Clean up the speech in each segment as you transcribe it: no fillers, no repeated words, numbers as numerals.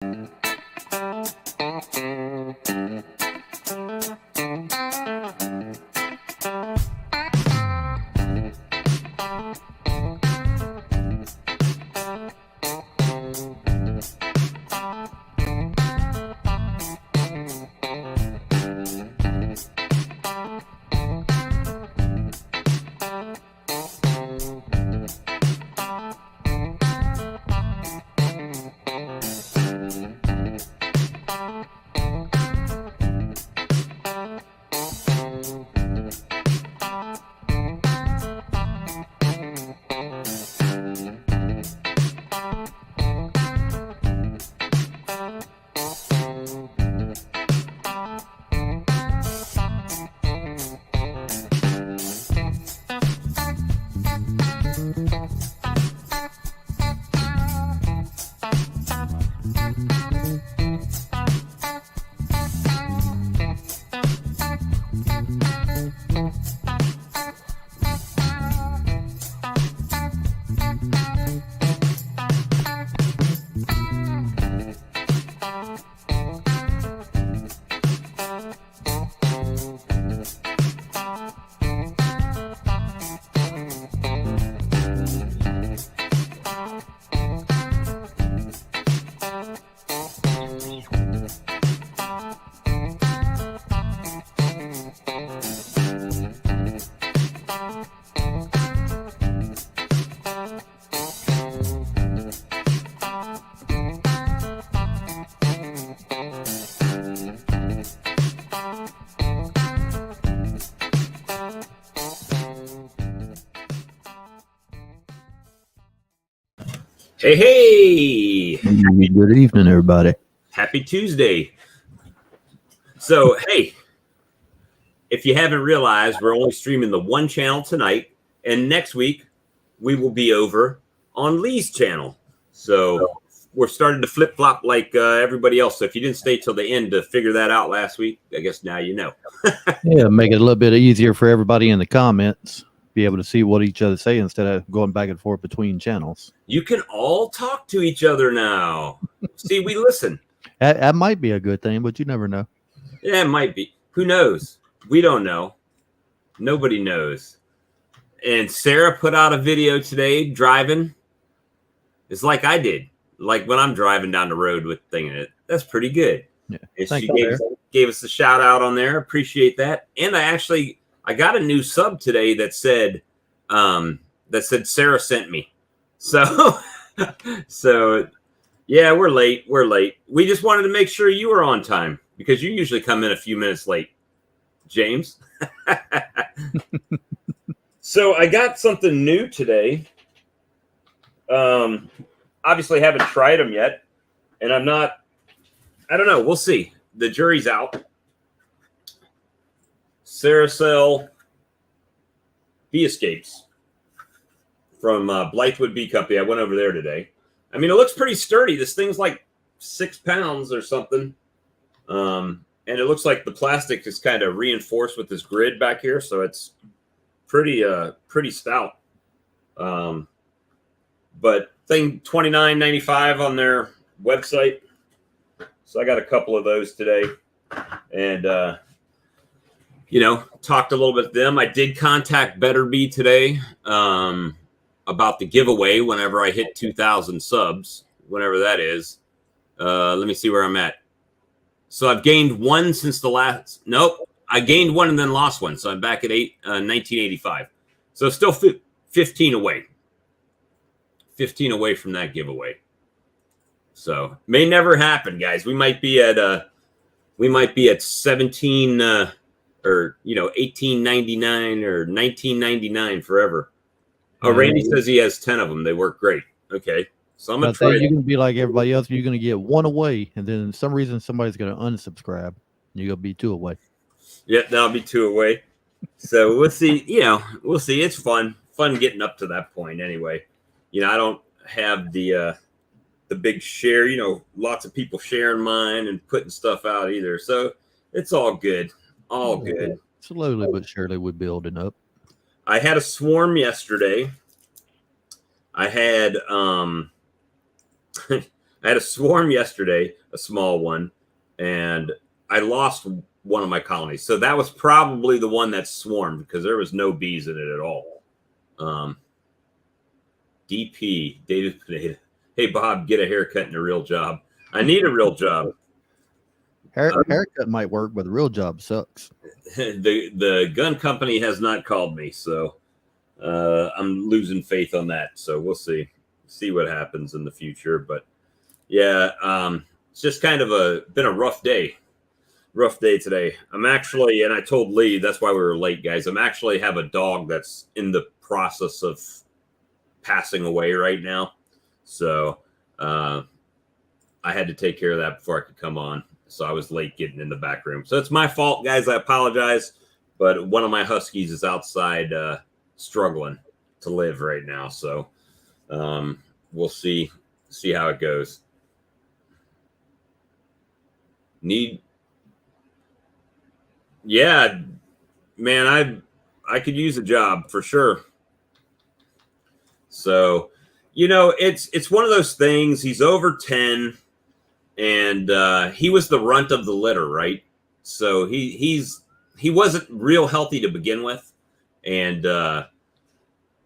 Hey, hey! Good evening, everybody. Happy Tuesday. So, hey, if you haven't realized, we're only streaming the one channel tonight, and next week we will be over on Lee's channel. So we're starting to flip-flop like everybody else. So if you didn't stay till the end to figure that out last week, I guess now you know. Yeah, make it a little bit easier for everybody in the comments. Be able to see what each other say instead of going back and forth between channels. You can all talk to each other now. See, we listen. That might be a good thing, but you never know. Yeah, it might be. Who knows? We don't know. Nobody knows. And Sarah put out a video today driving. It's like I did. Like when I'm driving down the road with thinking it. That's pretty good. Yeah. And she gave us a shout out on there. Appreciate that. And I got a new sub today that said Sarah sent me. So yeah, we're late. We just wanted to make sure you were on time because you usually come in a few minutes late, James. So I got something new today. Obviously haven't tried them yet, and I don't know. We'll see. The jury's out. Saracel Bee Escapes from Blythewood Bee Company. I went over there today. I mean, it looks pretty sturdy. This thing's like 6 pounds or something. And it looks like the plastic is kind of reinforced with this grid back here. So it's pretty stout. But thing $29.95 on their website. So I got a couple of those today. And, talked a little bit to them. I did contact Better Bee today about the giveaway whenever I hit 2,000 subs, whenever that is. Let me see where I'm at. So I've gained one since the last. Nope, I gained one and then lost one. So I'm back at 1985. So still 15 away. 15 away from that giveaway. So may never happen, guys. We might be at 17 or 18.99 or 19.99 forever. Oh, Randy says he has 10 of them. They work great. Okay, so I'm gonna try. You're gonna be like everybody else. You're gonna get one away, and then for some reason somebody's gonna unsubscribe. You're gonna be 2 away. Yeah, that'll be 2 away. So we'll see. We'll see. It's fun getting up to that point. Anyway, I don't have the big share. Lots of people sharing mine and putting stuff out either. So it's all good. All good. Slowly but surely we're building up. I had a swarm yesterday. I had I had a swarm yesterday, a small one, and I lost one of my colonies. So that was probably the one that swarmed because there was no bees in it at all. DP, David Pineda. Hey, Bob, get a haircut and a real job. I need a real job. Haircut might work, but the real job sucks. The gun company has not called me, so I'm losing faith on that. So we'll see what happens in the future. But yeah, it's just kind of been a rough day today. I'm actually, and I told Lee that's why we were late, guys. I'm actually have a dog that's in the process of passing away right now, so I had to take care of that before I could come on. So I was late getting in the back room. So it's my fault, guys. I apologize. But one of my Huskies is outside struggling to live right now. So we'll see how it goes. Yeah, man, I could use a job for sure. So, it's one of those things. He's over 10. And he was the runt of the litter, right? So he wasn't real healthy to begin with, and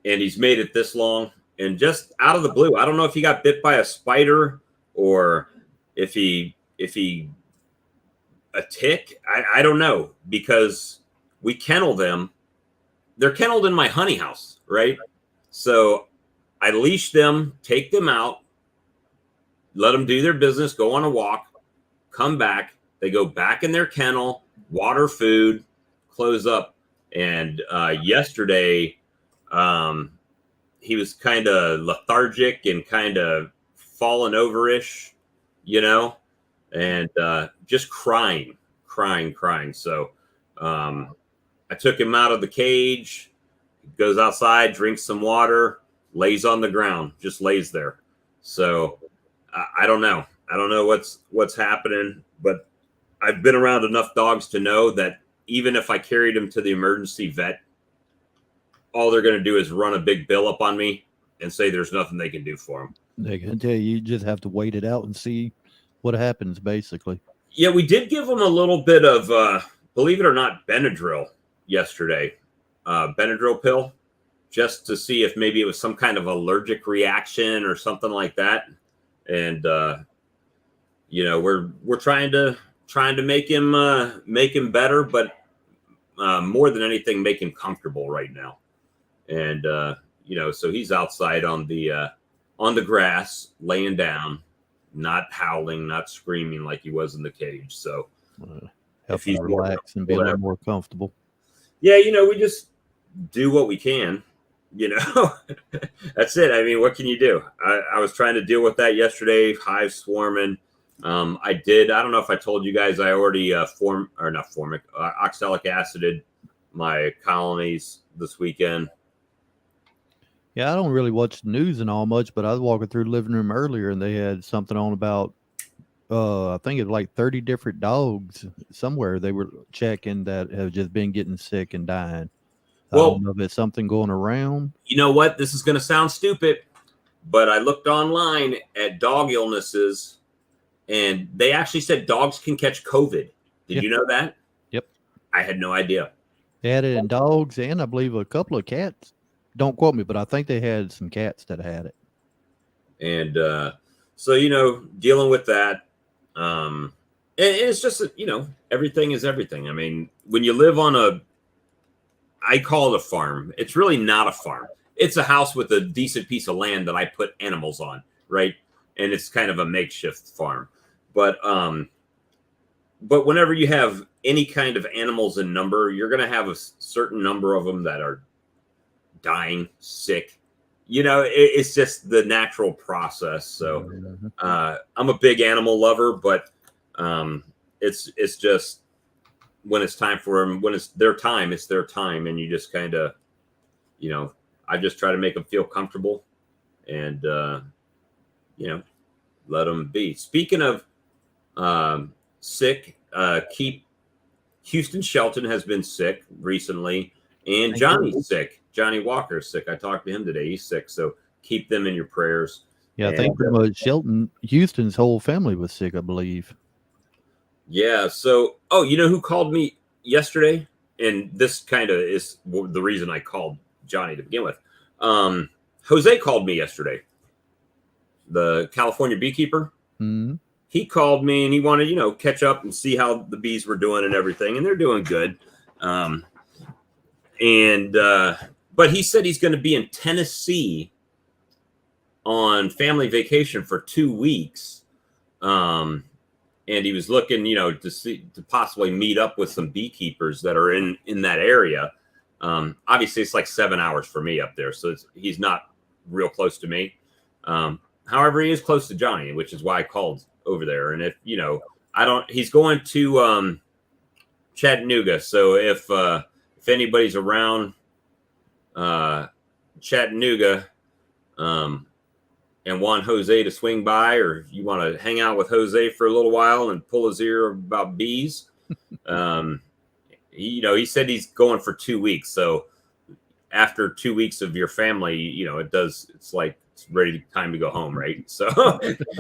he's made it this long. And just out of the blue, I don't know if he got bit by a spider or if he a tick. I don't know, because we kennel them. They're kenneled in my honey house, right? So I leash them, take them out, let them do their business, go on a walk, come back. They go back in their kennel, water, food, close up. And yesterday, he was kind of lethargic and kind of falling over-ish, and just crying. So I took him out of the cage, goes outside, drinks some water, lays on the ground, just lays there. So I don't know. I don't know what's happening, but I've been around enough dogs to know that even if I carried him to the emergency vet, all they're going to do is run a big bill up on me and say there's nothing they can do for him. They can tell you just have to wait it out and see what happens, basically. Yeah, we did give him a little bit of, believe it or not, Benadryl yesterday. Benadryl pill, just to see if maybe it was some kind of allergic reaction or something like that. And we're trying to make him better, but more than anything, make him comfortable right now. And so he's outside on the grass, laying down, not howling, not screaming like he was in the cage. So help him relax and be a little more comfortable. Yeah, we just do what we can. That's it. I mean, what can you do? I was trying to deal with that yesterday, hive swarming. I don't know if I told you guys, I already oxalic acided my colonies this weekend. Yeah, I don't really watch the news and all much, but I was walking through the living room earlier and they had something on about, I think it was like 30 different dogs somewhere they were checking that have just been getting sick and dying. Well, I don't know if it's something going around. You know what? This is going to sound stupid, but I looked online at dog illnesses, and they actually said dogs can catch COVID. Did you know that? Yep. I had no idea. They had it in dogs and I believe a couple of cats. Don't quote me, but I think they had some cats that had it. And so, dealing with that, and it's just, everything is everything. I mean, when you live on I call it a farm. It's really not a farm. It's a house with a decent piece of land that I put animals on, right? And it's kind of a makeshift farm. But whenever you have any kind of animals in number, you're going to have a certain number of them that are dying, sick. It's just the natural process. So I'm a big animal lover, but it's just, when it's time for them, when it's their time, and you just kind of, I just try to make them feel comfortable, and let them be. Speaking of sick, Houston Shelton has been sick recently, and Johnny's sick. Johnny Walker's sick. I talked to him today. He's sick, so keep them in your prayers. Yeah, I think And pretty much Shelton, Houston's whole family was sick, I believe. yeah, so you know who called me yesterday? And this kind of is the reason I called Johnny to begin with. Jose called me yesterday, the California beekeeper. Mm-hmm. He called me and he wanted, catch up and see how the bees were doing and everything, and they're doing good. Um, and but he said he's going to be in Tennessee on family vacation for 2 weeks. And he was looking, to possibly meet up with some beekeepers that are in that area. Obviously, it's like 7 hours for me up there, so he's not real close to me. However, he is close to Johnny, which is why I called over there. And if I don't, he's going to Chattanooga. So if anybody's around Chattanooga, and want Jose to swing by, or if you want to hang out with Jose for a little while and pull his ear about bees, he said he's going for 2 weeks. So after 2 weeks of your family, it's like it's ready time to go home, right? So,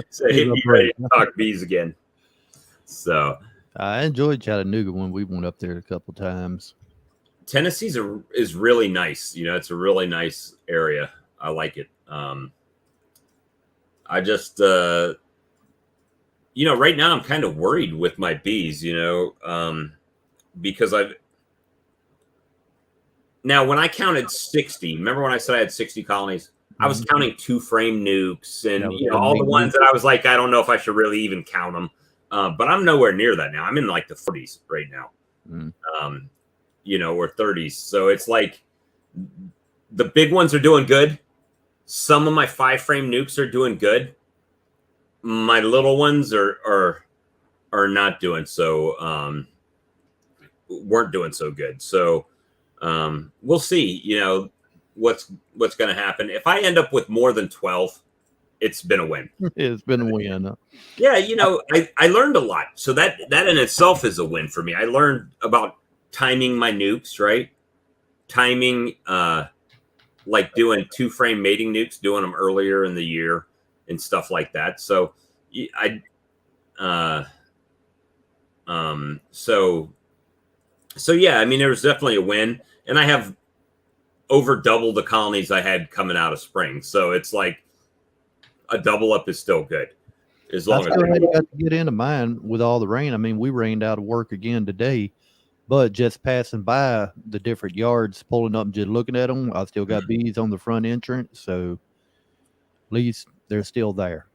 so he'd be ready to talk bees again. So I enjoyed Chattanooga when we went up there a couple times. Tennessee's is really nice. It's a really nice area. I like it. I just, right now I'm kind of worried with my bees, because now when I counted 60, remember when I said I had 60 colonies? I was counting 2-frame nukes and, all the ones that I was like, I don't know if I should really even count them. But I'm nowhere near that now. I'm in like the 40s right now, or 30s. So it's like the big ones are doing good. Some of my 5-frame nukes are doing good. My little ones are not doing so. Weren't doing so good. So we'll see. What's going to happen. If I end up with more than 12, it's been a win. It's been a win. Yeah, I learned a lot. So that in itself is a win for me. I learned about timing my nukes, right? Timing, like doing 2-frame mating nukes, doing them earlier in the year and stuff like that. So so yeah, I mean, there was definitely a win, and I have over double the colonies I had coming out of spring. So it's like a double up is still good. As long as I got to get into mine with all the rain. I mean, we rained out of work again today, but just passing by the different yards, pulling up and just looking at them, I still got bees on the front entrance. So at least they're still there.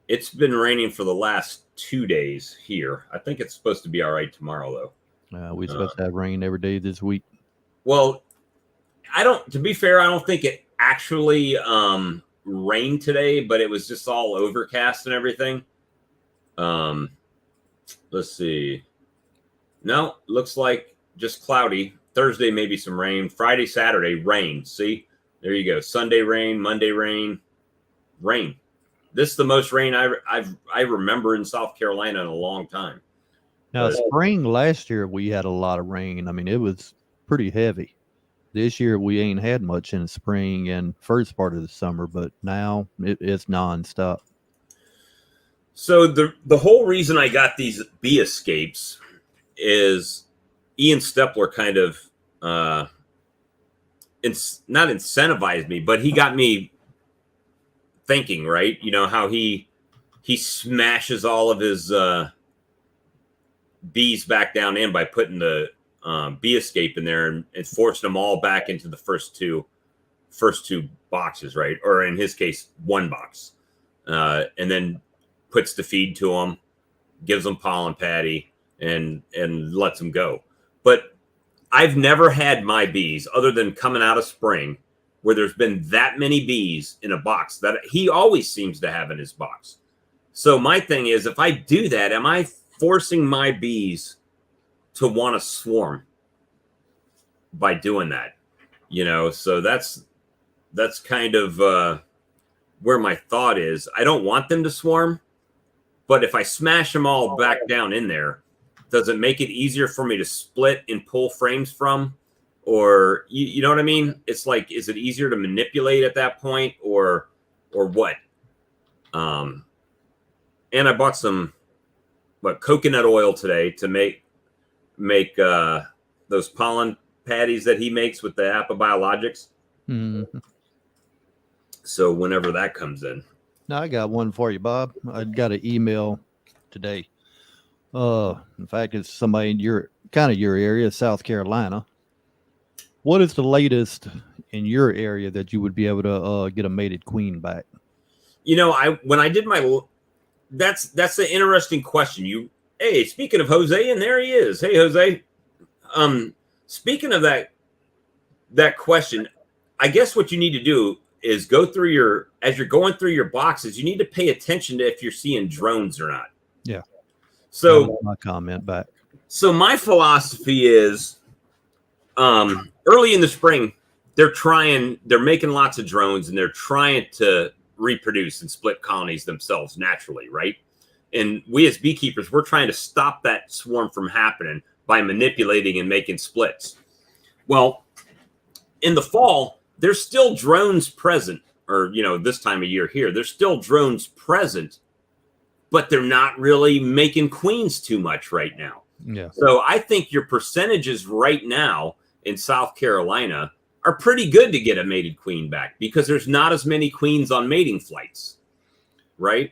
It's been raining for the last 2 days here. I think it's supposed to be all right tomorrow, though. We're supposed to have rain every day this week. Well, to be fair, I don't think it actually rained today, but it was just all overcast and everything. Let's see. No, looks like just cloudy. Thursday, maybe some rain. Friday, Saturday, rain. See, there you go. Sunday, rain. Monday, rain. Rain. This is the most rain I remember in South Carolina in a long time. Now, spring last year, we had a lot of rain. I mean, it was pretty heavy. This year, we ain't had much in the spring and first part of the summer, but now it's nonstop. So the whole reason I got these bee escapes is Ian Stepler kind of not incentivized me, but he got me thinking, right? How he smashes all of his bees back down in by putting the bee escape in there and forcing them all back into the first two boxes, right? Or in his case, one box, and then puts the feed to them, gives them pollen patty, and lets them go. But I've never had my bees, other than coming out of spring, where there's been that many bees in a box that he always seems to have in his box. So my thing is, if I do that, am I forcing my bees to want to swarm by doing that? So that's kind of where my thought is. I don't want them to swarm, but if I smash them all back down in there, does it make it easier for me to split and pull frames from? Or you know what I mean? It's like, is it easier to manipulate at that point, or what? Um, and I bought some coconut oil today to make those pollen patties that he makes with the Appa Biologics. Mm-hmm. So whenever that comes in, Now I got one for you, Bob. I got an email today. In fact, it's somebody in your area, South Carolina. What is the latest in your area that you would be able to get a mated queen back? when I did my that's an interesting question. Hey, speaking of Jose, and there he is. Hey, Jose. Speaking of that question, I guess what you need to do is go through as you're going through your boxes, you need to pay attention to if you're seeing drones or not. Yeah, that was So, my comment back. so my philosophy is, early in the spring, they're making lots of drones and they're trying to reproduce and split colonies themselves naturally, right? And we as beekeepers, we're trying to stop that swarm from happening by manipulating and making splits. Well, in the fall, there's still drones present, or this time of year here, there's still drones present, but they're not really making queens too much right now. Yeah. So I think your percentages right now in South Carolina are pretty good to get a mated queen back because there's not as many queens on mating flights, right?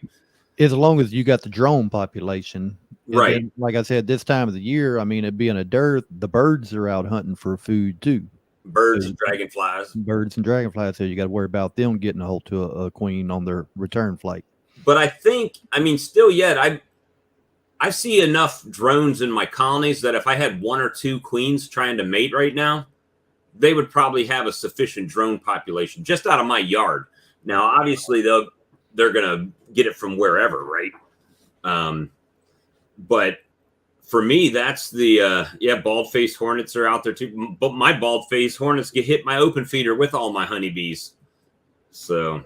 As long as you got the drone population. And Right. then, like I said, this time of the year, I mean, it being a dearth, the birds are out hunting for food too. Birds So and dragonflies. birds and dragonflies, so you got to worry about them getting a hold to a queen on their return flight. But still yet, I see enough drones in my colonies that if I had one or two queens trying to mate right now, they would probably have a sufficient drone population just out of my yard. Now, obviously, they're going to get it from wherever, right? But for me, that's the bald-faced hornets are out there too. But my bald-faced hornets get hit my open feeder with all my honeybees. So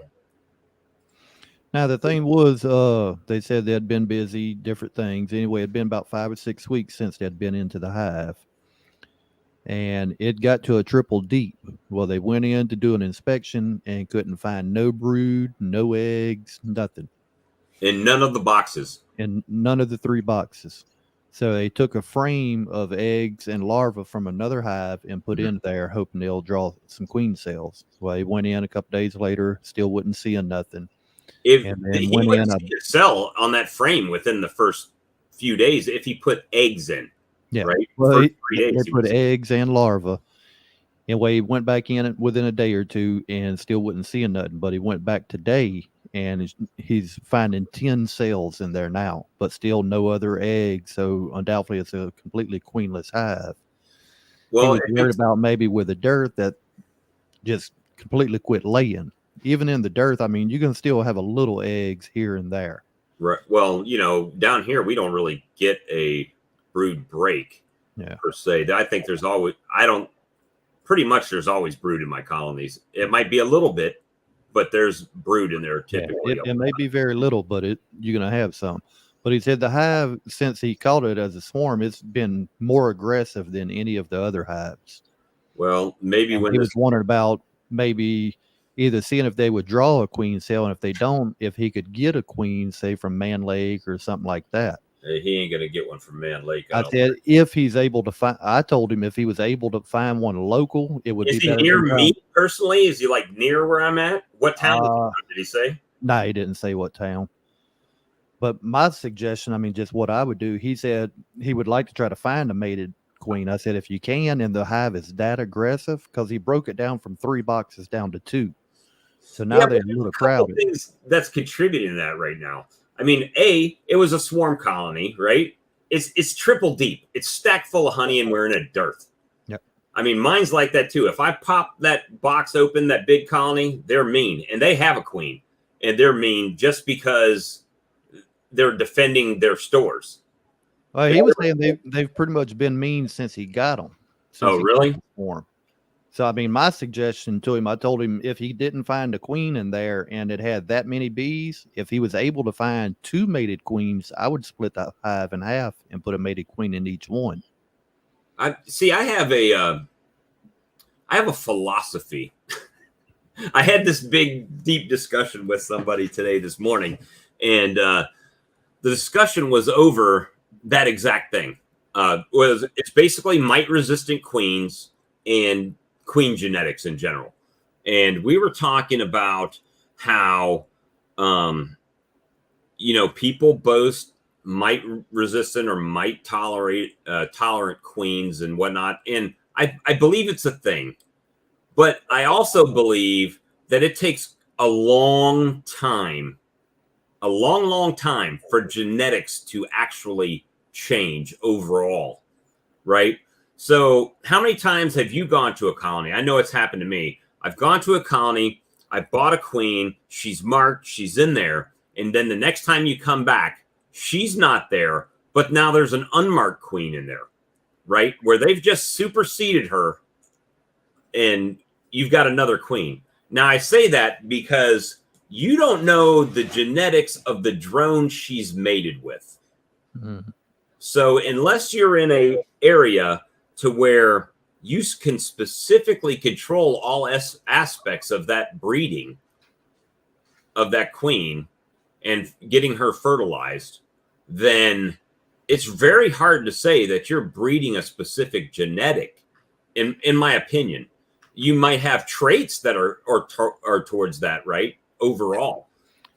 now the thing was, they said they had been busy, different things. Anyway, it had been about 5 or 6 weeks since they had been into the hive, and it got to a triple deep. Well, they went in to do an inspection and couldn't find no brood, no eggs, nothing. in none of the boxes. In none of the 3 boxes. So they took a frame of eggs and larvae from another hive and put in there, hoping they'll draw some queen cells. Well, they went in a couple days later, still wouldn't see nothing. If And then he went would in see a cell on that frame within the first few days if he put eggs in. yeah. Right. Well, First 3 days, they put eggs and larvae. Anyway, he went back in it within a day or two and still wouldn't see nothing. But he went back today and he's finding 10 cells in there now, but still no other eggs. So undoubtedly, it's a completely queenless hive. He was worried about maybe with the dirt that just completely quit laying. Even in the dirt, I mean, you can still have a little eggs here and there. Right. Well, down here we don't really get a brood break per se. I think there's always pretty much there's always brood in my colonies. It might be a little bit, but there's brood in there typically. It may be very little, but you're gonna have some. But he said the hive, since he called it as a swarm, it's been more aggressive than any of the other hives. Well, maybe when he was wondering about maybe either seeing if they would draw a queen cell, and if they don't, if he could get a queen, say from Man Lake or something like that. He ain't gonna get one from Man Lake. I said if he's able to find. I told him if he was able to find one local, it would be better. Is he near me personally? Is he like near where I'm at? What town did he say? No, he didn't say what town. But my suggestion, I mean, just what I would do. He said he would like to try to find a mated queen. I said if you can, and the hive is that aggressive, because he broke it down from 3 boxes down to 2. So now they're a little crowded. Things that's contributing to that right now. I mean, it was a swarm colony, right? It's triple deep. It's stacked full of honey, and we're in a dearth. Yep. I mean, mine's like that too. If I pop that box open, that big colony, they're mean, and they have a queen, and they're mean just because they're defending their stores. Well, he was saying they've pretty much been mean since he got them. Oh, really? So, I mean, my suggestion to him, I told him if he didn't find a queen in there and it had that many bees, if he was able to find 2 mated queens, I would split that hive in half and put a mated queen in each one. I have a philosophy I had this big, deep discussion with somebody today this morning, and the discussion was over that exact thing. It's basically mite-resistant queens and queen genetics in general, and we were talking about how, people boast mite resistant or mite tolerant queens and whatnot, and I believe it's a thing. But I also believe that it takes a long time, a long, long time for genetics to actually change overall, right? So, how many times have you gone to a colony? I know it's happened to me. I've gone to a colony, I bought a queen, she's marked, she's in there, and then the next time you come back, she's not there, but now there's an unmarked queen in there, right? Where they've just superseded her and you've got another queen. Now, I say that because you don't know the genetics of the drone she's mated with. Mm-hmm. So unless you're in a area to where you can specifically control all aspects of that breeding of that queen and getting her fertilized, then it's very hard to say that you're breeding a specific genetic. In my opinion, you might have traits that are towards that, right? Overall.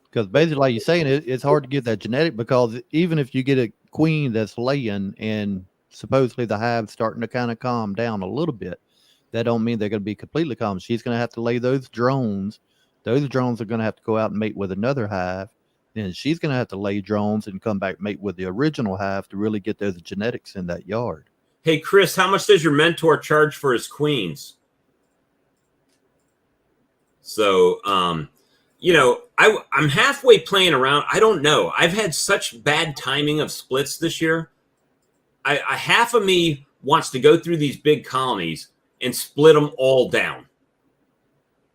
Because basically, like you're saying, it's hard to get that genetic because even if you get a queen that's laying and supposedly the hive's starting to kind of calm down a little bit, that don't mean they're going to be completely calm. She's going to have to lay those drones. Those drones are going to have to go out and mate with another hive. Then she's going to have to lay drones and come back mate with the original hive to really get those genetics in that yard. Hey, Chris, how much does your mentor charge for his queens? So, I'm halfway playing around. I don't know. I've had such bad timing of splits this year. I half of me wants to go through these big colonies and split them all down.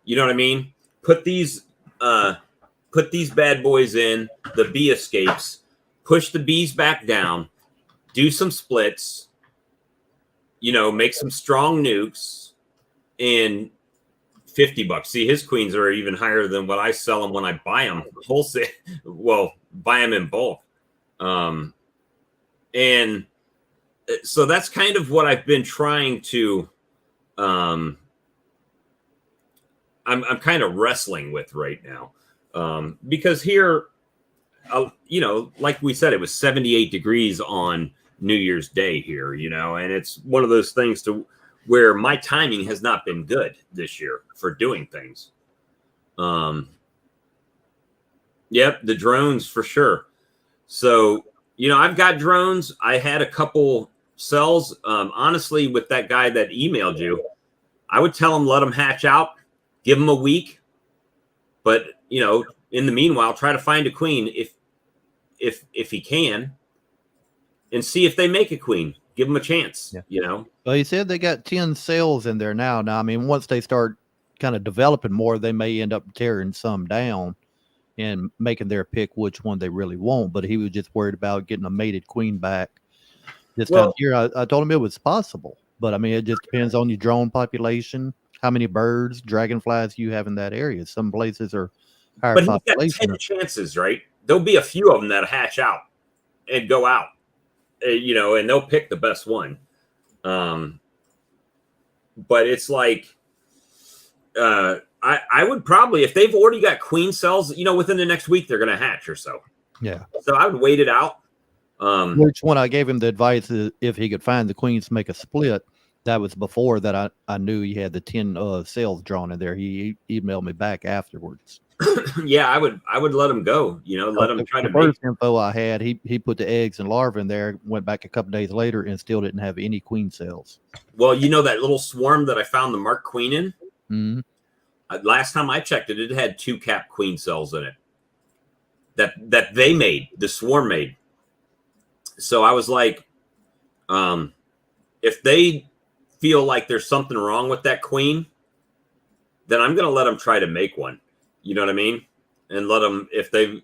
You know what I mean? Put these bad boys in, the bee escapes, push the bees back down, do some splits, make some strong nukes, and $50. See, his queens are even higher than what I sell them when I buy them wholesale. Well, buy them in bulk. And so that's kind of what I've been trying to, I'm kind of wrestling with right now. Because here, like we said, it was 78 degrees on New Year's Day here, and it's one of those things where my timing has not been good this year for doing things. Yep, the drones for sure. So, I've got drones. I had a couple cells. Honestly, with that guy that emailed you, I would tell him, let him hatch out, give him a week. But, in the meanwhile, try to find a queen if he can and see if they make a queen. Give them a chance, Yeah. Well, he said they got 10 cells in there now. Now, I mean, once they start kind of developing more, they may end up tearing some down and making their pick which one they really want. But he was just worried about getting a mated queen back this time of year. I told him it was possible, but I mean, it just depends on your drone population, how many birds, dragonflies you have in that area. Some places are higher but population. He's got 10 chances, right? There'll be a few of them that hatch out and go out. And they'll pick the best one. But it's like, I would probably, if they've already got queen cells, within the next week, they're going to hatch or so. Yeah. So I would wait it out. Which one I gave him the advice is if he could find the queens to make a split. That was before that I knew he had the 10 cells drawn in there. He emailed me back afterwards. Yeah, I would let him go. Let him try to make. First info I had, he put the eggs and larvae in there. Went back a couple days later and still didn't have any queen cells. Well, that little swarm that I found the marked queen in. Mm-hmm. Last time I checked it, it had 2 capped queen cells in it. That they made, the swarm made. So I was like, if they feel like there's something wrong with that queen, then I'm going to let them try to make one. You know what I mean? And let them, if they,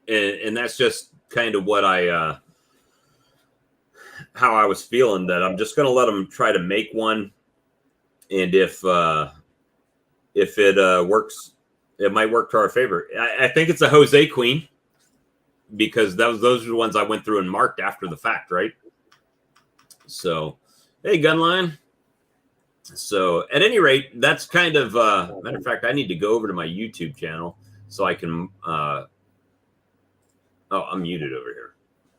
and that's just kind of what how I was feeling, that I'm just going to let them try to make one. And if if it works, it might work to our favor. I think it's a Jose Queen because those are the ones I went through and marked after the fact, right? So, hey, Gunline. So, at any rate, that's kind of matter of fact. I need to go over to my YouTube channel so I can. Oh, I'm muted over here.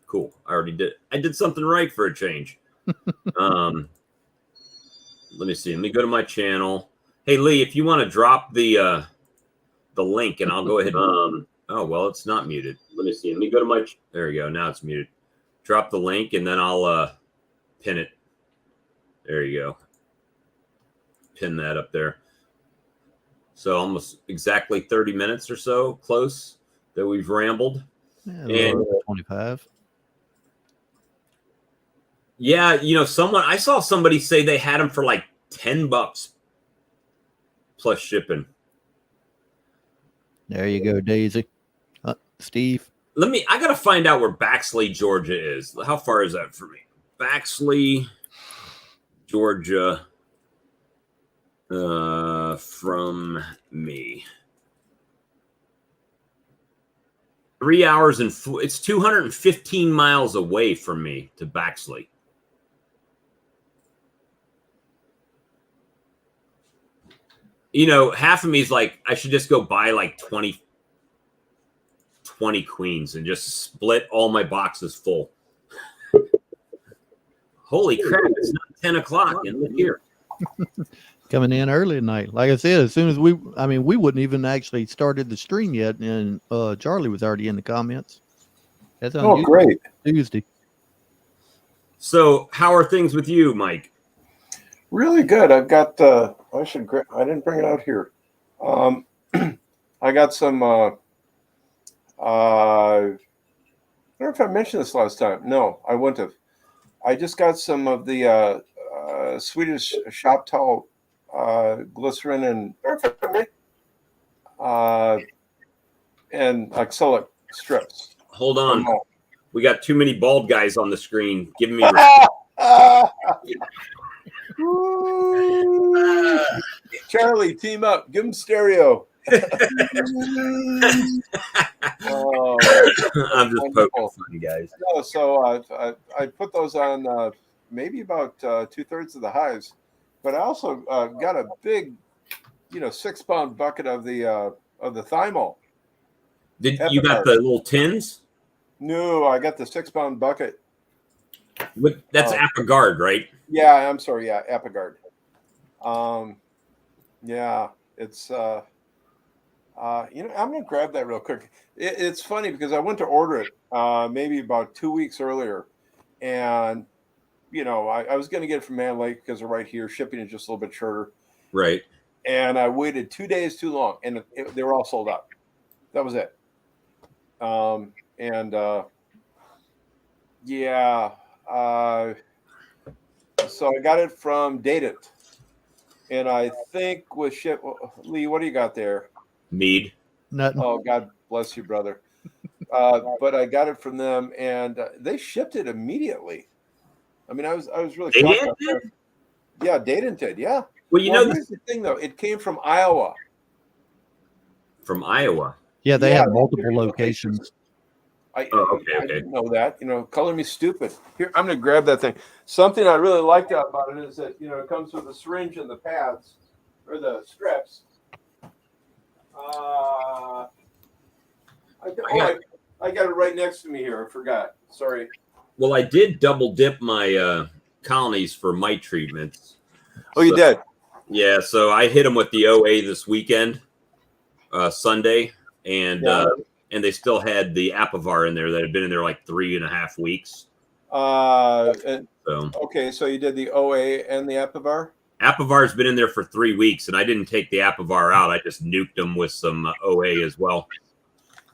Cool. I already did. I did something right for a change. Let me see. Let me go to my channel. Hey, Lee, if you want to drop the link, and I'll go ahead. Oh well, it's not muted. Let me see. Let me go to my. There we go. Now it's muted. Drop the link, and then I'll pin it. There you go. Pin that up there. So almost exactly 30 minutes or so, close, that we've rambled. Yeah, and 25. Yeah, I saw somebody say they had them for like $10 plus shipping. There you go, Daisy. Steve. I gotta find out where Baxley, Georgia is. How far is that for me? Baxley, Georgia, from me. 3 hours and it's 215 miles away from me to Baxley. Half of me is like, I should just go buy like 20 queens and just split all my boxes full. Holy crap, it's not 10 o'clock and look here. Coming in early at night. Like I said, as soon as we wouldn't even actually started the stream yet, and Charlie was already in the comments. That's on great. Tuesday. So how are things with you, Mike? Really good. I've got, I didn't bring it out here. I got some, I don't know if I mentioned this last time. No, I wouldn't have. I just got some of the Swedish shop towel glycerin and acrylic strips. Hold on. We got too many bald guys on the screen giving me Charlie, team up. Give him stereo. I'm just poking fun, guys. No, so I put those on maybe about 2/3 of the hives, but I also got a big, 6-pound bucket of the thymol. Did you got the little tins? No, I got the 6-pound bucket. That's Apogard, right? Yeah, I'm sorry. Yeah, Apogard. Yeah, it's I'm gonna grab that real quick. It's funny because I went to order it maybe about 2 weeks earlier, and I was gonna get it from Man Lake because they're right here. Shipping is just a little bit shorter, right? And I waited 2 days too long, and they were all sold out. That was it. Yeah. So I got it from Dated, and I think with ship. Lee, what do you got there? Mead. Nothing. Oh, God bless you, brother. But I got it from them, and they shipped it immediately. I mean, I was really shocked. Yeah, Dated did. Yeah. Well, here's the thing, though. It came from Iowa. From Iowa. Yeah, they have multiple locations. I didn't know that. Color me stupid. Here, I'm going to grab that thing. Something I really liked about it is that it comes with a syringe and the pads or the strips. I got it right next to me here. I forgot. Sorry. Well, I did double dip my colonies for mite treatments. Oh, you did? Yeah, so I hit them with the OA this weekend, Sunday, and they still had the Apivar in there that had been in there like 3.5 weeks. Okay, so you did the OA and the Apivar? Apivar's been in there for 3 weeks, and I didn't take the Apivar out. I just nuked them with some OA as well.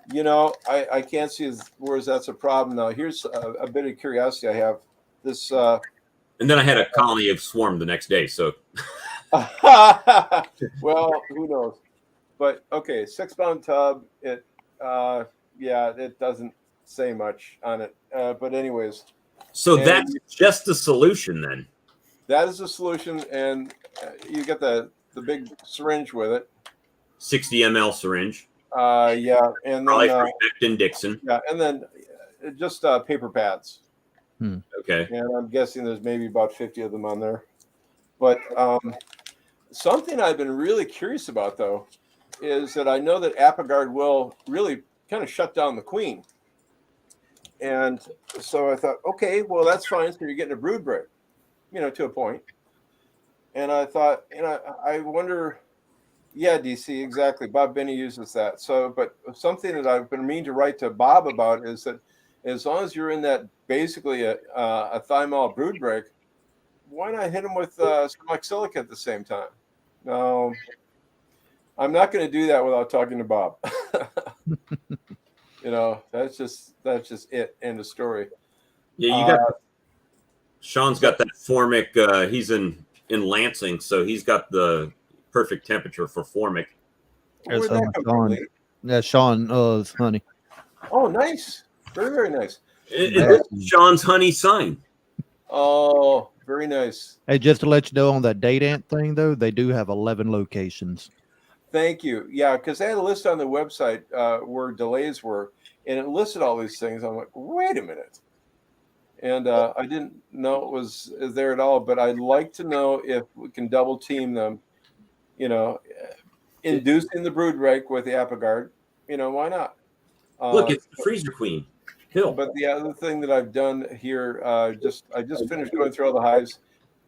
I can't see whereas that's a problem now. Here's a bit of curiosity I have. This and then I had a colony of swarm the next day, so well, who knows? But okay, 6-pound tub. It it doesn't say much on it. But anyways. So that's just the solution then. That is the solution, and you get the big syringe with it. 60 ml syringe. Yeah, and Probably then from Becton Dixon. yeah, and then just paper pads. Okay. And I'm guessing there's maybe about 50 of them on there. But something I've been really curious about, though, is that I know that Apogard will really kind of shut down the queen. And so I thought, okay, well, that's fine. So you're getting a brood break, to a point. And I thought, I wonder, yeah, DC, exactly. Bob Binney uses that. So, but something that I've been meaning to write to Bob about is that as long as you're in that basically a thymol brood break, why not hit them with some oxalic at the same time? No, I'm not going to do that without talking to Bob. That's just it. End of story. Yeah, you got Sean's got that formic. He's in Lansing, so he's got the perfect temperature for formic. Where'd that come from, Lee? Yeah, Sean's honey. Oh, nice. Very, very nice. It's Sean's honey sign. Oh, very nice. Hey, just to let you know on that date ant thing, though, they do have 11 locations. Thank you. Yeah, because they had a list on the website where delays were, and it listed all these things. I'm like, wait a minute. And I didn't know it was there at all, but I'd like to know if we can double team them, inducing the brood break with the Apogard. Why not? Look, it's the freezer queen. Hill. But the other thing that I've done here, I just finished going through all the hives,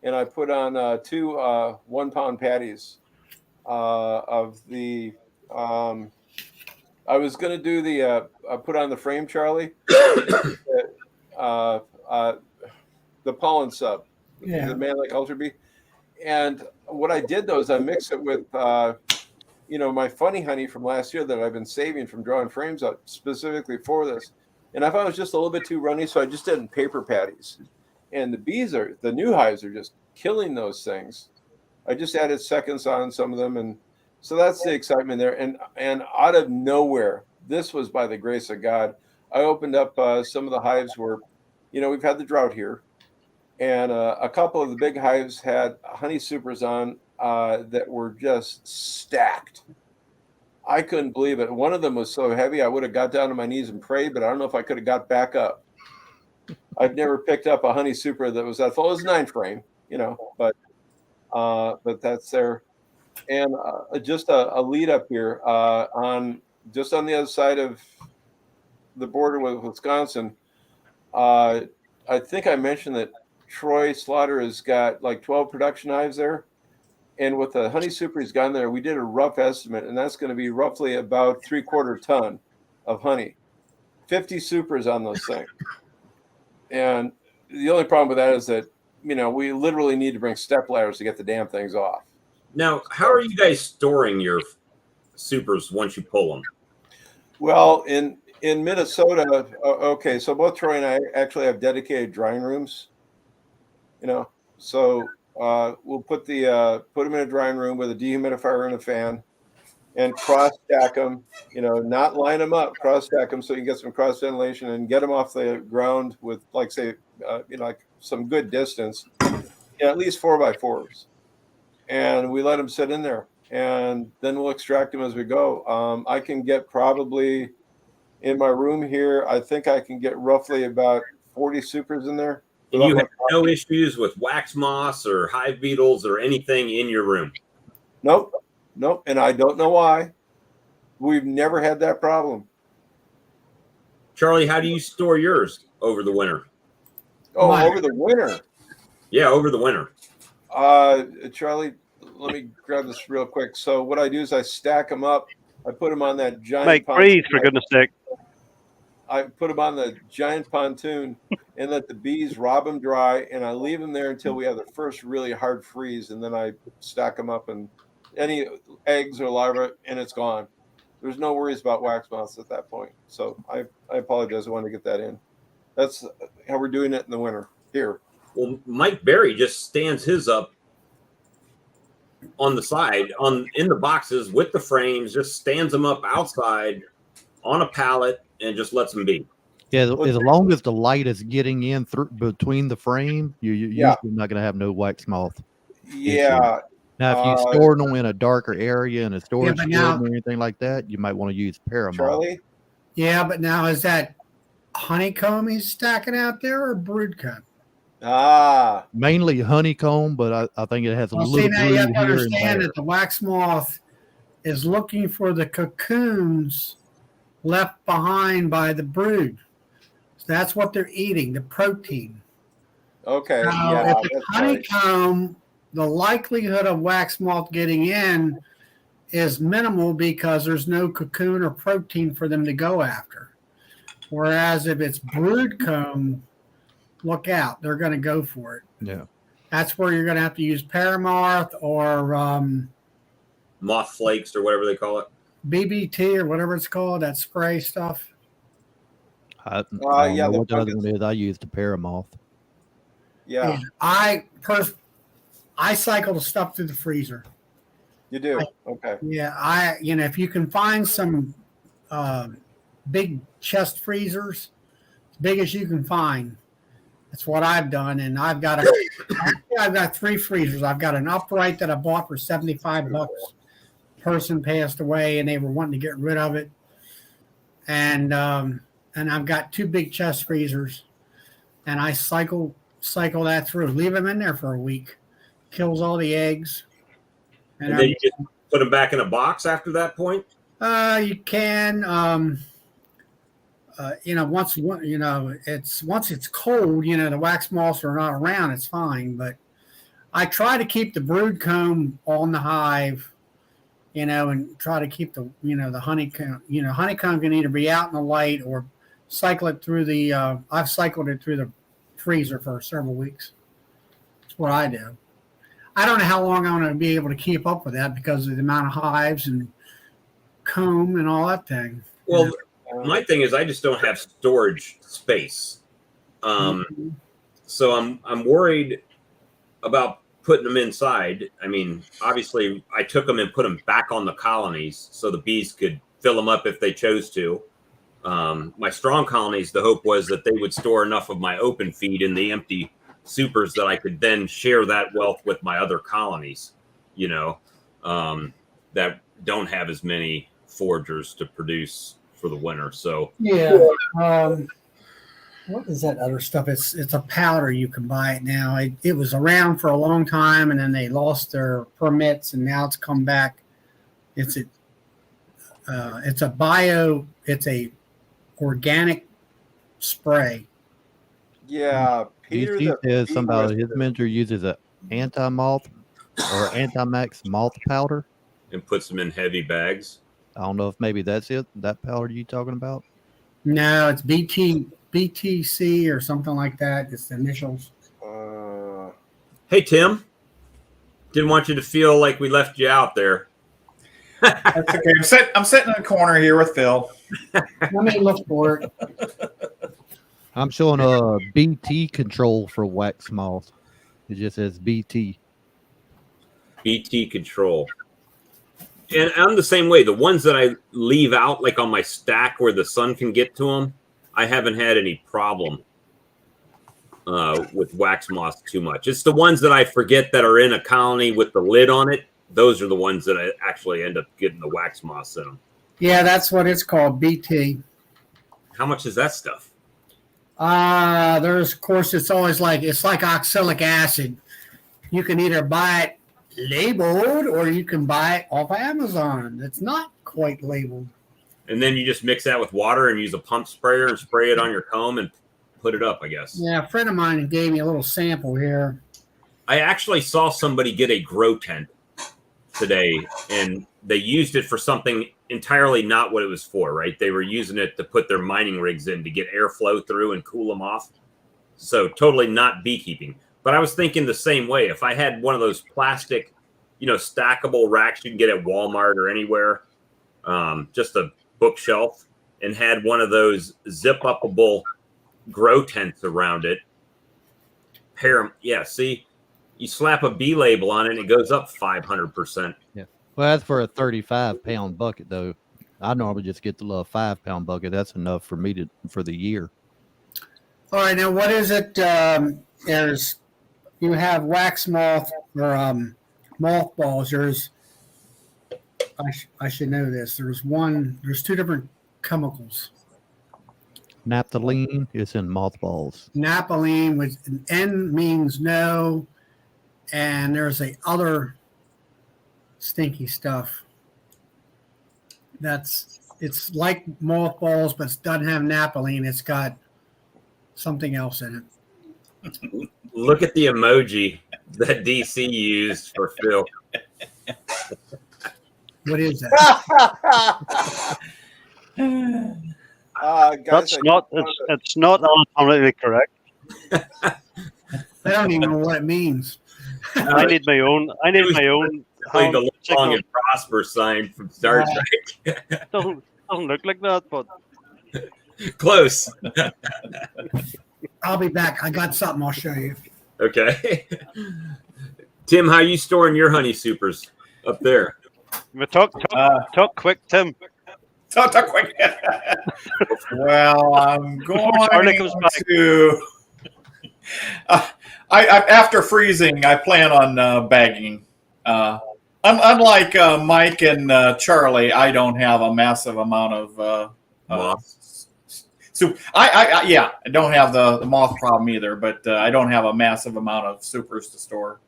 and I put on 2 1-pound patties of the. I was going to do the put on the frame, Charlie. The pollen sub, the man like Ultra Bee. And what I did though is I mixed it with my funny honey from last year that I've been saving from drawing frames up specifically for this. And I thought it was just a little bit too runny, so I just did it in paper patties. And the new hives are just killing those things. I just added seconds on some of them, and so that's the excitement there. And out of nowhere, this was by the grace of God. I opened up some of the hives where, we've had the drought here, and a couple of the big hives had honey supers on that were just stacked. I couldn't believe it. One of them was so heavy, I would have got down to my knees and prayed, but I don't know if I could have got back up. I've never picked up a honey super that was that full. It was 9 frame, but that's there. And just a lead up here on the other side of the border with Wisconsin. I think I mentioned that Troy Slaughter has got like 12 production hives there. And with the honey super he's got in there, we did a rough estimate, and that's going to be roughly about 3/4 ton of honey. 50 supers on those things. And the only problem with that is that, we literally need to bring step ladders to get the damn things off. Now, how are you guys storing your supers once you pull them? Well, in Minnesota, okay, so both Troy and I actually have dedicated drying rooms. So we'll put them in a drying room with a dehumidifier and a fan, and cross stack them. Not line them up, cross stack them so you can get some cross ventilation and get them off the ground with, like, say, like some good distance. At least 4x4s, and we let them sit in there, and then we'll extract them as we go. I can get probably in my room here. I think I can get roughly about 40 supers in there. And you have no issues with wax moss or hive beetles or anything in your room? Nope. And I don't know why. We've never had that problem. Charlie, how do you store yours over the winter? Oh, over the winter? Yeah, over the winter. Charlie, let me grab this real quick. So what I do is I stack them up. I put them on that giant Make breeze, for goodness sake. I put them on the giant pontoon and let the bees rob them dry, and I leave them there until we have the first really hard freeze, and then I stack them up, and any eggs or larvae, and it's gone. There's no worries about wax moths at that point. So I apologize. I wanted to get that in. That's how we're doing it in the winter here. Well, Mike Berry just stands his up on the side, in the boxes with the frames, just stands them up outside on a pallet and just lets them be. Yeah, as long as the light is getting in through between the frame, you're usually not going to have no wax moth. Yeah, Now, if you store them in a darker area in a storage but bin now- or anything like that, you might want to use Paramount. Charlie? Yeah, but now is that honeycomb he's stacking out there or broodcomb? Ah, Mainly honeycomb, but I think it has a Well, little see, now you have brood to here and understand there. that the wax moth is looking for the cocoons left behind by the brood. So that's what they're eating, the protein. okay. Now, Yeah, if it's that's right. honeycomb, the likelihood of wax moth getting in is minimal because there's no cocoon or protein for them to go after. Whereas if it's broodcomb, look out, they're going to go for it. Yeah. That's where you're going to have to use Paramarth or Moth flakes or whatever they call it. BBT or whatever it's called, that spray stuff. I don't yeah, know the what the other fungus. one is. I use the Paramoth. Yeah, I cycle the stuff through the freezer. you do. Okay. Yeah, if you can find some big chest freezers, as big as you can find, that's what I've done. And I've got three freezers. I've got an upright that I bought for $75. Person passed away, and they were wanting to get rid of it. And I've got two big chest freezers, and I cycle that through. Leave them in there for a week, kills all the eggs. And then you just put them back in a box after that point? You can, once it's cold, the wax moths are not around, it's fine. But I try to keep the brood comb on the hive, and try to keep the honeycomb. Honeycomb can either be out in the light or cycle it through I've cycled it through the freezer for several weeks. That's what I do. I don't know how long I'm going to be able to keep up with that because of the amount of hives and comb and all that thing. Well, my thing is I just don't have storage space. So I'm worried about putting them inside. I mean, obviously I took them and put them back on the colonies so the bees could fill them up if they chose to. My strong colonies, the hope was that they would store enough of my open feed in the empty supers that I could then share that wealth with my other colonies, that don't have as many foragers to produce for the winter. So yeah. What is that other stuff? It's a powder. You can buy it now. It was around for a long time, and then they lost their permits, and now it's come back. It's a organic spray. Yeah, Peter. He The says bee somebody his whisperer. mentor uses a anti-moth or anti-max moth powder. and puts them in heavy bags. I don't know if maybe that's it. That powder you talking about? No, it's BTC or something like that. It's the initials. Hey, Tim. Didn't want you to feel like we left you out there. That's okay. I'm sitting in the corner here with Phil. Let me look for it. I'm showing a BT control for wax moth. It just says BT. BT control. And I'm the same way. The ones that I leave out, like on my stack where the sun can get to them, I haven't had any problem with wax moths too much. It's the ones that I forget that are in a colony with the lid on it. Those are the ones that I actually end up getting the wax moths in them. Yeah, that's what it's called, BT. How much is that stuff? There's, of course, it's like oxalic acid. You can either buy it labeled or you can buy it off of Amazon. It's not quite labeled. And then you just mix that with water and use a pump sprayer and spray it on your comb and put it up, I guess. Yeah, a friend of mine gave me a little sample here. I actually saw somebody get a grow tent today, and they used it for something entirely not what it was for, right? They were using it to put their mining rigs in to get airflow through and cool them off. So totally not beekeeping. But I was thinking the same way. If I had one of those plastic, stackable racks you can get at Walmart or anywhere, just a bookshelf, and had one of those zip-upable grow tents around it. See, you slap a bee label on it and it goes up 500%. Yeah. Well, that's for a 35-pound bucket, though. I normally just get the little 5-pound bucket. That's enough for me for the year. All right, now what is it? You have wax moth or mothballs, I should know this. There's two different chemicals. Naphthalene is in mothballs. Naphthalene, which N means no, and there's a other stinky stuff. It's like mothballs, but it doesn't have naphthalene. It's got something else in it. Look at the emoji that DC used for Phil. What is that? Guys, That's not. It's not anatomically correct. I don't even know what it means. I need my own. I need my own. Like the hand long signal. and prosper sign from Star Trek. Doesn't look like that, but Close. I'll be back. I got something I'll show you. Okay. Tim, how you storing your honey supers up there? we talk quick, Tim. Talk quick. Well, I'm going Charlie comes back. to. I after freezing, I plan on bagging. Unlike Mike and Charlie, I don't have a massive amount of Moths. so I don't have the moth problem either, but I don't have a massive amount of supers to store.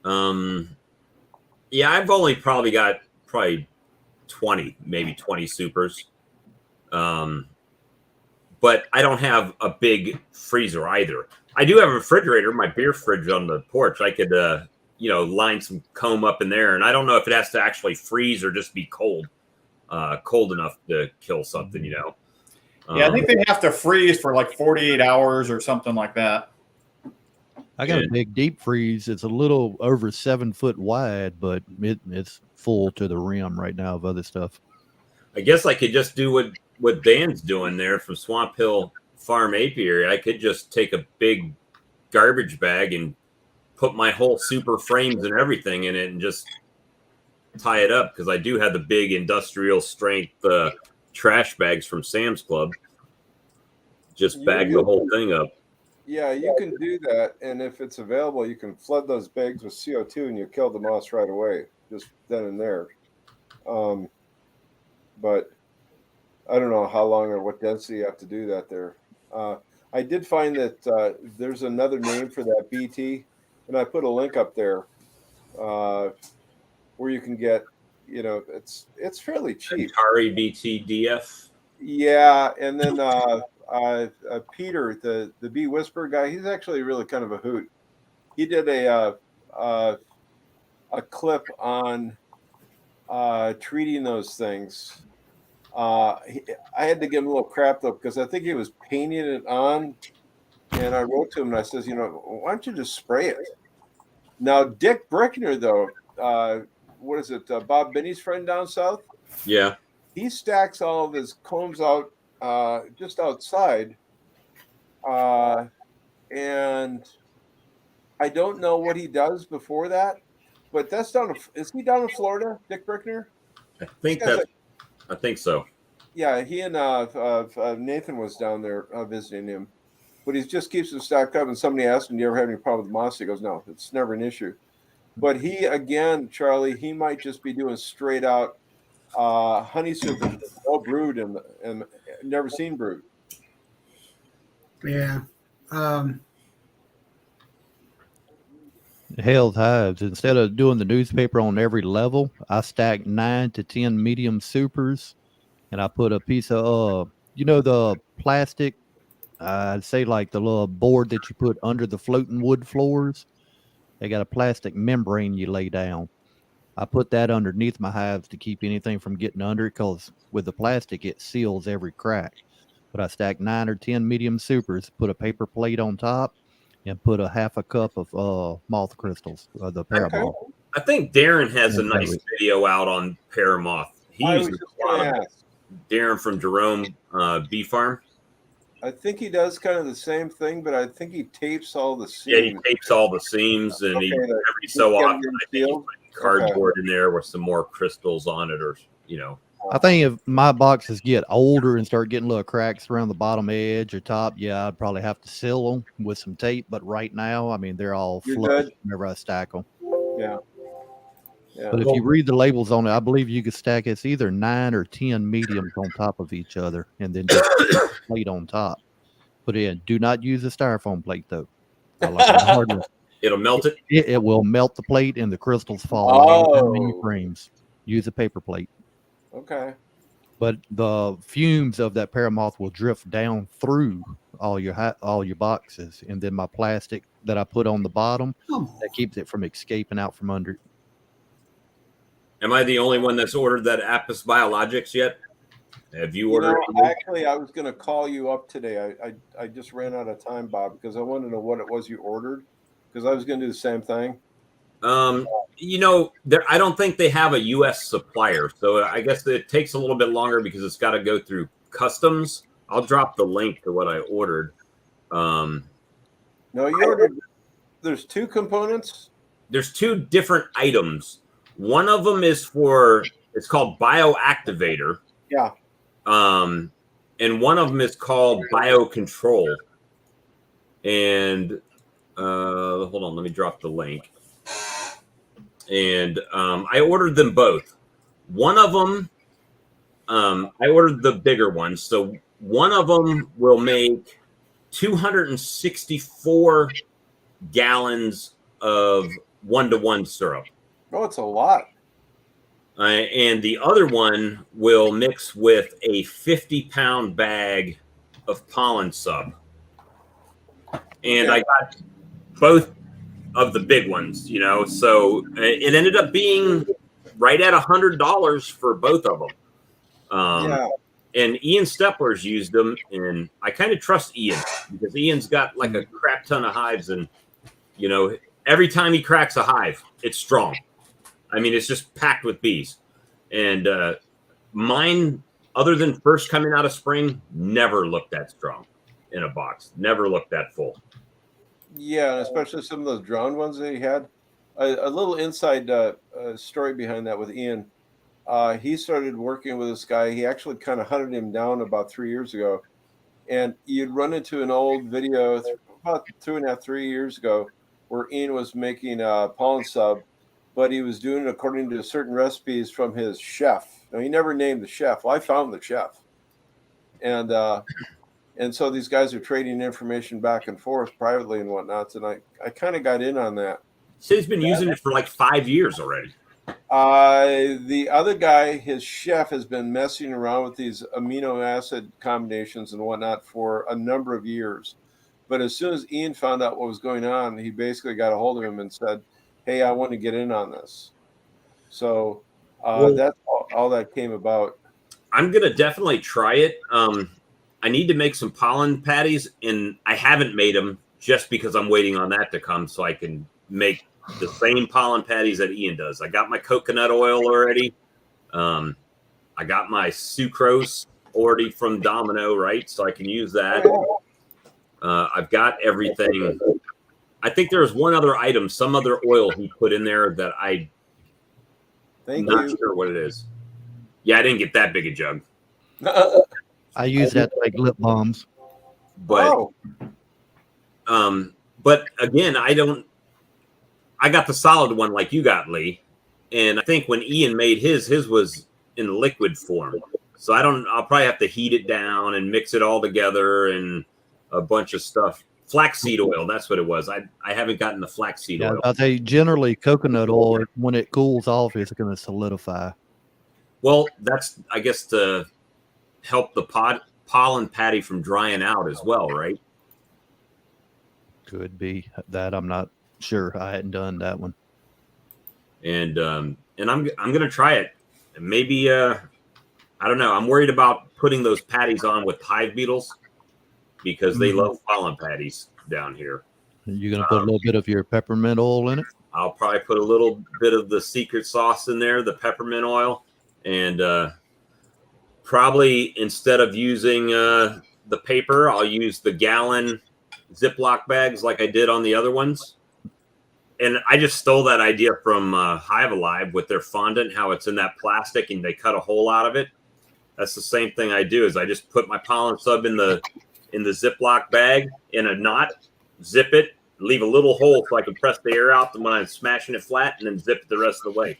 Yeah, I've only probably got 20, maybe 20 supers. But I don't have a big freezer either. I do have a refrigerator, my beer fridge on the porch. I could, line some comb up in there. And I don't know if it has to actually freeze or just be cold enough to kill something, Yeah, I think they have to freeze for like 48 hours or something like that. I got a big deep freeze. It's a little over 7 foot wide, but it's full to the rim right now of other stuff. I guess I could just do what Dan's doing there from Swamp Hill Farm Apiary. I could just take a big garbage bag and put my whole super frames and everything in it and just tie it up, because I do have the big industrial strength trash bags from Sam's Club. Just bag the whole thing up. Yeah, you can do that, and if it's available, you can flood those bags with CO2, and you kill the moths right away, just then and there. But I don't know how long or what density you have to do that there. I did find that there's another name for that BT, and I put a link up there where you can get, it's fairly cheap. Atari BTDF. Yeah, and then Peter, the Bee Whisperer guy, he's actually really kind of a hoot. He did a clip on treating those things. I had to give him a little crap though, because I think he was painting it on, and I wrote to him and I says, why don't you just spray it? Now Dick Brickner though, what is it? Bob Binney's friend down south. Yeah. He stacks all of his combs out just outside, and I don't know what he does before that, but that's is he down in Florida, Dick Brickner? I think so. Yeah, he and Nathan was down there visiting him, but he just keeps them stacked up. And somebody asked him, "Do you ever have any problem with moss?" He goes, "No, it's never an issue." But he, again, Charlie, he might just be doing straight out honey soup, all brewed and never seen brewed. Yeah. Hell's hives. Instead of doing the newspaper on every level, I stack 9 to 10 medium supers, and I put a piece of the plastic, I'd say like the little board that you put under the floating wood floors. They got a plastic membrane you lay down. I put that underneath my hives to keep anything from getting under it, because with the plastic it seals every crack. But I stack 9 or 10 medium supers, put a paper plate on top, and put a half a cup of moth crystals, the paramoth. I think Darren has a nice video out on paramoth. He uses a lot of Darren from Jerome Bee Farm. I think he does kind of the same thing, but I think he tapes all the seams. Yeah, he tapes all the seams, and every so often I think he puts cardboard in there with some more crystals on it, or I think if my boxes get older and start getting little cracks around the bottom edge or top, yeah, I'd probably have to seal them with some tape. But right now, I mean, they're all flush whenever I stack them. Yeah. Yeah. But if you read the labels on it, I believe you could stack it's either 9 or 10 mediums on top of each other, and then just put a plate on top. Put in. Do not use a styrofoam plate though. I like it hardly. It'll melt it. It will melt the plate and the crystals fall anytime you Oh, frames. Use a paper plate. okay. But the fumes of that paramoth will drift down through all your boxes, and then my plastic that I put on the bottom that keeps it from escaping out from under. Am I the only one that's ordered that Apis Biologics yet? Have you ordered? Actually, I was going to call you up today. I just ran out of time, Bob, because I wanted to know what it was you ordered, because I was going to do the same thing. I don't think they have a U.S. supplier, so I guess it takes a little bit longer because it's got to go through customs. I'll drop the link to what I ordered. No, you ordered. There's 2 components. There's 2 different items. One of them is it's called Bioactivator. Yeah. And one of them is called Biocontrol. And hold on, let me drop the link. And I ordered them both. One of them, I ordered the bigger one. So one of them will make 264 gallons of 1-to-1 syrup. Oh, it's a lot. And the other one will mix with a 50-pound bag of pollen sub. And I got both of the big ones, so it ended up being right at $100 for both of them. And Ian Stepler's used them, and I kind of trust Ian because Ian's got like a crap ton of hives, and every time he cracks a hive, it's strong. I mean, it's just packed with bees. And mine, other than first coming out of spring, never looked that strong in a box. Never looked that full. Yeah, and especially some of those drowned ones that he had. A little inside story behind that with Ian. He started working with this guy. He actually kind of hunted him down about 3 years ago. And you'd run into an old video about 2.5, 3 years ago where Ian was making pollen sub, but he was doing it according to certain recipes from his chef. Now, he never named the chef. Well, I found the chef. And so these guys are trading information back and forth privately and whatnot. And I kind of got in on that. So he's been using it for like 5 years already. The other guy, his chef, has been messing around with these amino acid combinations and whatnot for a number of years. But as soon as Ian found out what was going on, he basically got a hold of him and said, "Hey, I want to get in on this." So that's all that came about. I'm going to definitely try it. I need to make some pollen patties, and I haven't made them just because I'm waiting on that to come so I can make the same pollen patties that Ian does. I got my coconut oil already. I got my sucrose already from Domino, right? So I can use that. I've got everything. I think there's one other item, some other oil he put in there that I'm not sure what it is. Yeah, I didn't get that big a jug. I use that to make lip balms. But but again, I got the solid one like you got, Lee. And I think when Ian made his was in liquid form. So I'll probably have to heat it down and mix it all together and a bunch of stuff. Flaxseed oil, that's what it was. I haven't gotten the flaxseed oil. I'll tell you, generally coconut oil, when it cools off, it's going to solidify. Well, that's, I guess, to help the pollen patty from drying out as well, right? Could be that. I'm not sure. I hadn't done that one. And I'm gonna try it. Maybe I don't know. I'm worried about putting those patties on with hive beetles because they love pollen patties down here. You're gonna put a little bit of your peppermint oil in it? I'll probably put a little bit of the secret sauce in there, the peppermint oil, and probably instead of using the paper, I'll use the gallon Ziploc bags like I did on the other ones. And I just stole that idea from Hive Alive with their fondant, how it's in that plastic and they cut a hole out of it. That's the same thing I do. Is I just put my pollen sub in the Ziploc bag in a knot, zip it, leave a little hole so I can press the air out when I'm smashing it flat, and then zip it the rest of the way.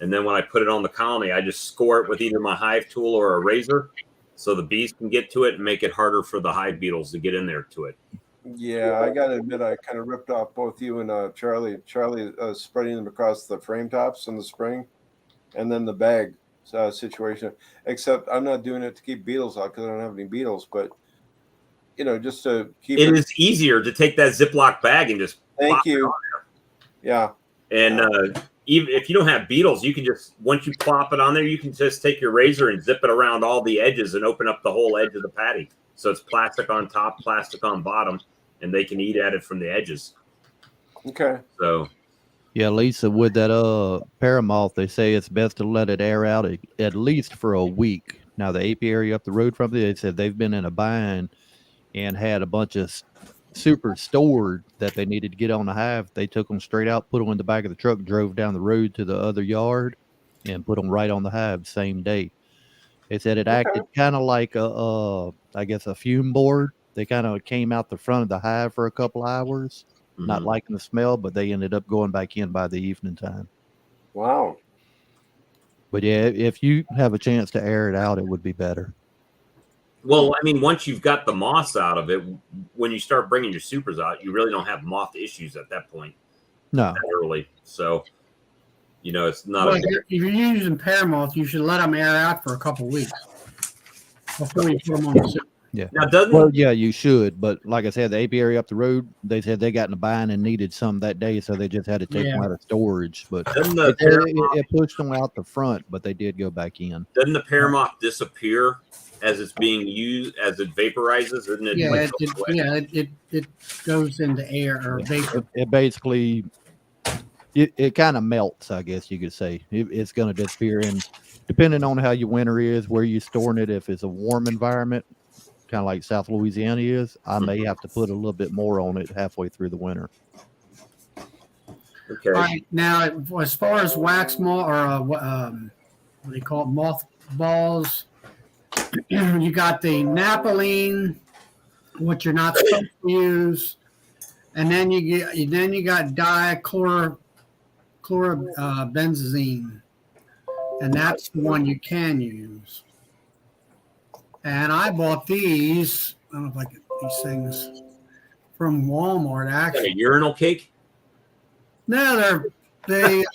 And then when I put it on the colony, I just score it with either my hive tool or a razor, so the bees can get to it and make it harder for the hive beetles to get in there to it. Yeah, I got to admit, I kind of ripped off both you and Charlie. Charlie spreading them across the frame tops in the spring, and then the bag situation. Except I'm not doing it to keep beetles out because I don't have any beetles, but just to keep it is easier to take that Ziploc bag and just Thank you. Yeah. And even if you don't have beetles, you can just, once you plop it on there, you can just take your razor and zip it around all the edges and open up the whole edge of the patty. So it's plastic on top, plastic on bottom, and they can eat at it from the edges. Okay. So yeah, Lisa, with that paramoth, they say it's best to let it air out at least for a week. Now the apiary up the road from it, they said they've been in a bind and had a bunch of super stored that they needed to get on the hive. They took them straight out, put them in the back of the truck, drove down the road to the other yard, and put them right on the hive same day. They said it acted kind of like I guess a fume board. They kind of came out the front of the hive for a couple hours, not liking the smell, but they ended up going back in by the evening time. Wow. But yeah, if you have a chance to air it out, it would be better. well, I mean, once you've got the moths out of it, when you start bringing your supers out, you really don't have moth issues at that point. No. That early. So, it's not. Well, if you're using paramoth, you should let them air out for a couple weeks before you put them on the soup. Yeah. Now, doesn't Well, yeah, you should. But like I said, the apiary up the road, they said they got in a bind and needed some that day, so they just had to take them out of storage. But it pushed them out the front, but they did go back in. Doesn't the paramoth disappear as it's being used, as it vaporizes? Isn't it? Yeah, it goes into air or vapor. It basically, it kind of melts, I guess you could say. It's going to disappear. And depending on how your winter is, where you're storing it, if it's a warm environment, kind of like South Louisiana is, I may have to put a little bit more on it halfway through the winter. Okay. All right, now as far as wax moth or what do you call it, moth balls, you got the naphthalene, which you're not supposed to use, and then you got dichlorobenzene, and that's the one you can use. And I bought these. I don't know if I get these things from Walmart. Actually, a urinal cake? No, they're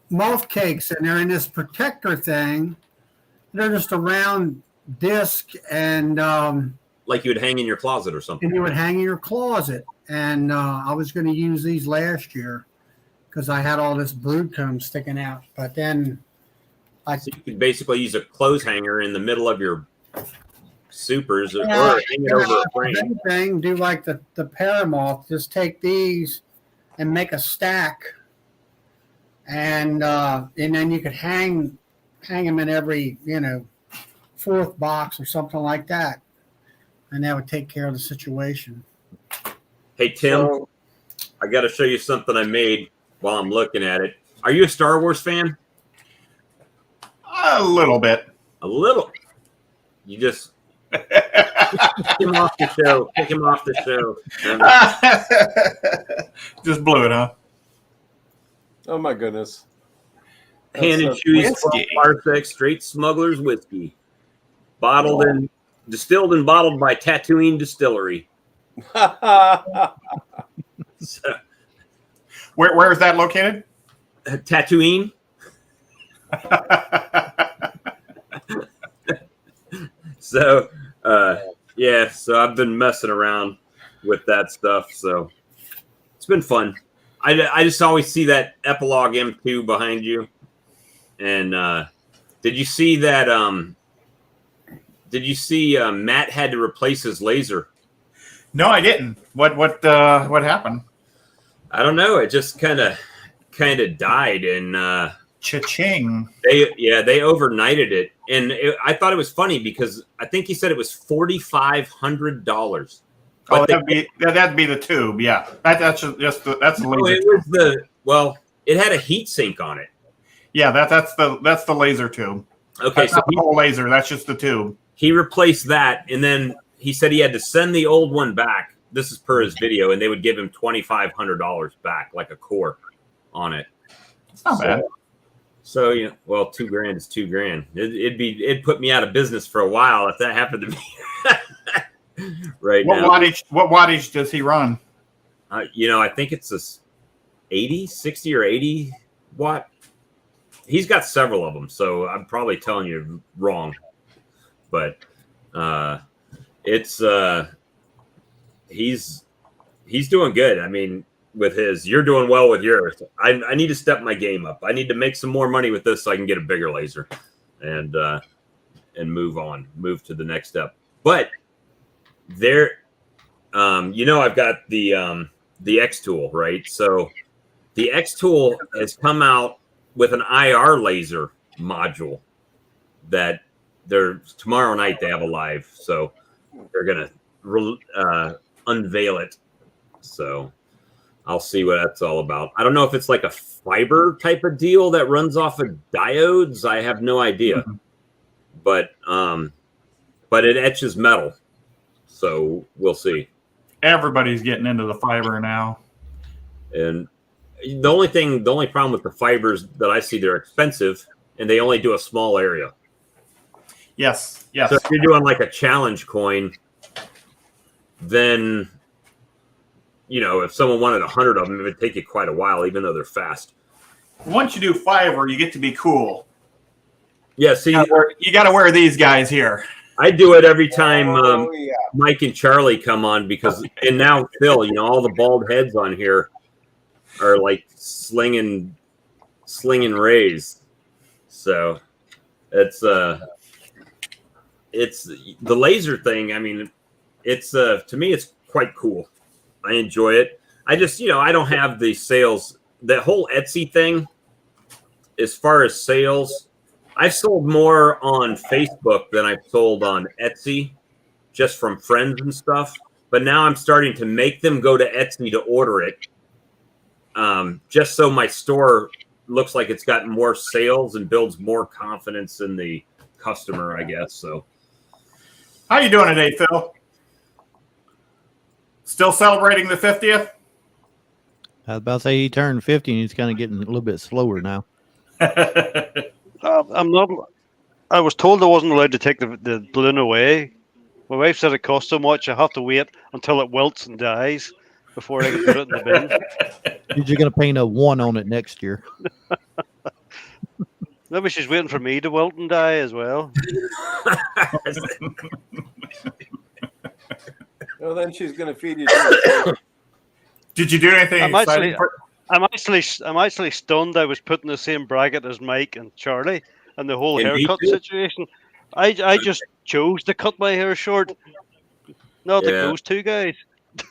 moth cakes, and they're in this protector thing. They're just a round disc, and like you would hang in your closet or something. And you would hang in your closet. And I was going to use these last year because I had all this brood comb sticking out. But then so you could basically use a clothes hanger in the middle of your supers or hang it over a frame. Anything, do like the paramoth, just take these and make a stack, and then you could hang them in every fourth box or something like that, and that would take care of the situation. Hey Tim, I got to show you something I made while I'm looking at it. Are you a Star Wars fan? A little bit. A little. You just kick him off the show. Kick him off the show. Just blew it, huh? Oh my goodness. Hand and Chewy's Parsec Straight Smuggler's Whiskey. Distilled and bottled by Tatooine Distillery. So, where is that located? Tatooine. So, so I've been messing around with that stuff. So it's been fun. I just always see that Epilogue M2 behind you. And did you see that? Did you see Matt had to replace his laser? No, I didn't. What happened? I don't know. It just kind of died, and cha-ching. They overnighted it, and I thought it was funny because I think he said it was $4,500. Oh, that'd be the tube. Yeah, that's the laser. It had a heat sink on it. Yeah, that's the laser tube. Okay, that's not the whole laser. That's just the tube. He replaced that, and then he said he had to send the old one back this is per his video, and they would give him $2,500 back, like a core on it. It's not bad. So you know, well, $2,000 is $2,000. It'd put me out of business for a while if that happened to me. Right What now, wattage does he run? you know, I think it's a 80, 60 or 80 watt. He's got several of them, so I'm probably telling you wrong, but it's he's doing good. I mean, with his, you're doing well with yours. I need to step my game up. I need to make some more money with this so I can get a bigger laser and move to the next step. But there, you know, I've got the X tool, right? So the X tool has come out with an IR laser module that tomorrow night they have a live, so they're gonna unveil it. So I'll see what that's all about. I don't know if it's like a fiber type of deal that runs off of diodes. I have no idea, but it etches metal, so we'll see. Everybody's getting into the fiber now. And the only problem with the fibers that I see, they're expensive and they only do a small area. Yes. So if you're doing like a challenge coin, then, you know, if someone wanted 100 of them, it would take you quite a while, even though they're fast. Once you do fiber, you get to be cool. Yeah, see, You got to wear these guys here. I do it every time yeah. Mike and Charlie come on because, and now Phil, you know, all the bald heads on here are like slinging rays. So it's the laser thing. I mean, it's to me, it's quite cool. I enjoy it. I just, you know, I don't have the sales, that whole Etsy thing. As far as sales, I've sold more on Facebook than I've sold on Etsy, just from friends and stuff. But now I'm starting to make them go to Etsy to order it, just so my store looks like it's got more sales and builds more confidence in the customer, I guess. So, How you doing today, Phil? Still celebrating the 50th? I was about to say he turned 50 and he's kind of getting a little bit slower now. I'm not. I was told I wasn't allowed to take the balloon away. My wife said it costs so much, I have to wait until it wilts and dies before I can put it in the bin. You're going to paint a 1 on it next year. Maybe she's waiting for me to wilt and die as well. Well, then she's going to feed you. Too. Did you do anything exciting? I'm actually stunned. I was put in the same bracket as Mike and Charlie, and the whole And me haircut too. situation. I just chose to cut my hair short. Not like those two guys.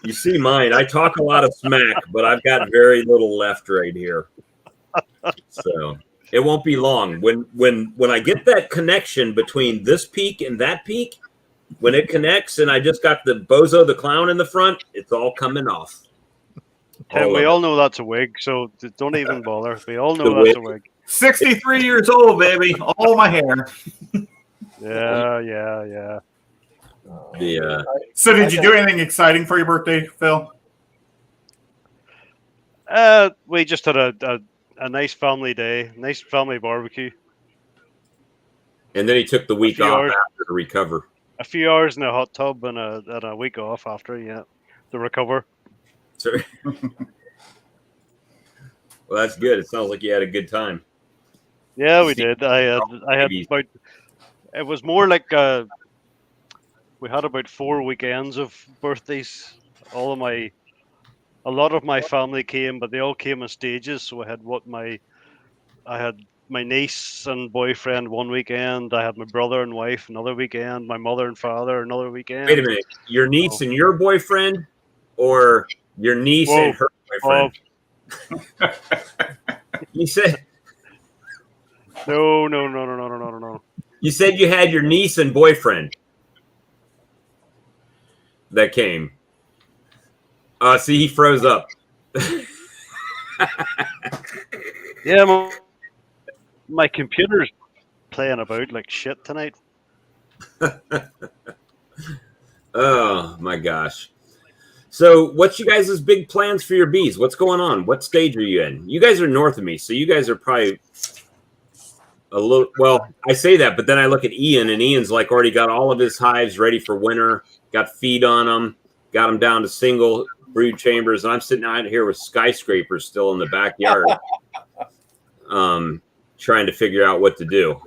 You see mine. I talk a lot of smack, but I've got very little left right here. So it won't be long. When I get that connection between this peak and that peak, when it connects and I just got the Bozo the Clown in the front, it's all coming off. Tim, we all know that's a wig, so don't even bother. We all know The that's a wig. 63 years old, baby. All my hair. Yeah. So did you do anything exciting for your birthday, Phil? We just had a nice family day, nice family barbecue. And then he took the week few off hours. after to recover. A few hours in a hot tub and a week off after, to recover. Sorry. Well, that's good. It sounds like you had a good time. Yeah, we did. I had Maybe. about. It was more like we had about 4 weekends of birthdays. A lot of my family came, but they all came in stages. So I had my niece and boyfriend one weekend. I had my brother and wife another weekend. My mother and father another weekend. Wait a minute. Your niece and your boyfriend, or your niece and her boyfriend? You said No. you said you had your niece and boyfriend that came. See, he froze up. Yeah, my computer's playing about like shit tonight. Oh my gosh. So, what's you guys' big plans for your bees? What's going on? What stage are you in? You guys are north of me, so you guys are probably a little. Well, I say that, but then I look at Ian, and Ian's like already got all of his hives ready for winter, got feed on them, got them down to single brood chambers, and I'm sitting out here with skyscrapers still in the backyard, trying to figure out what to do.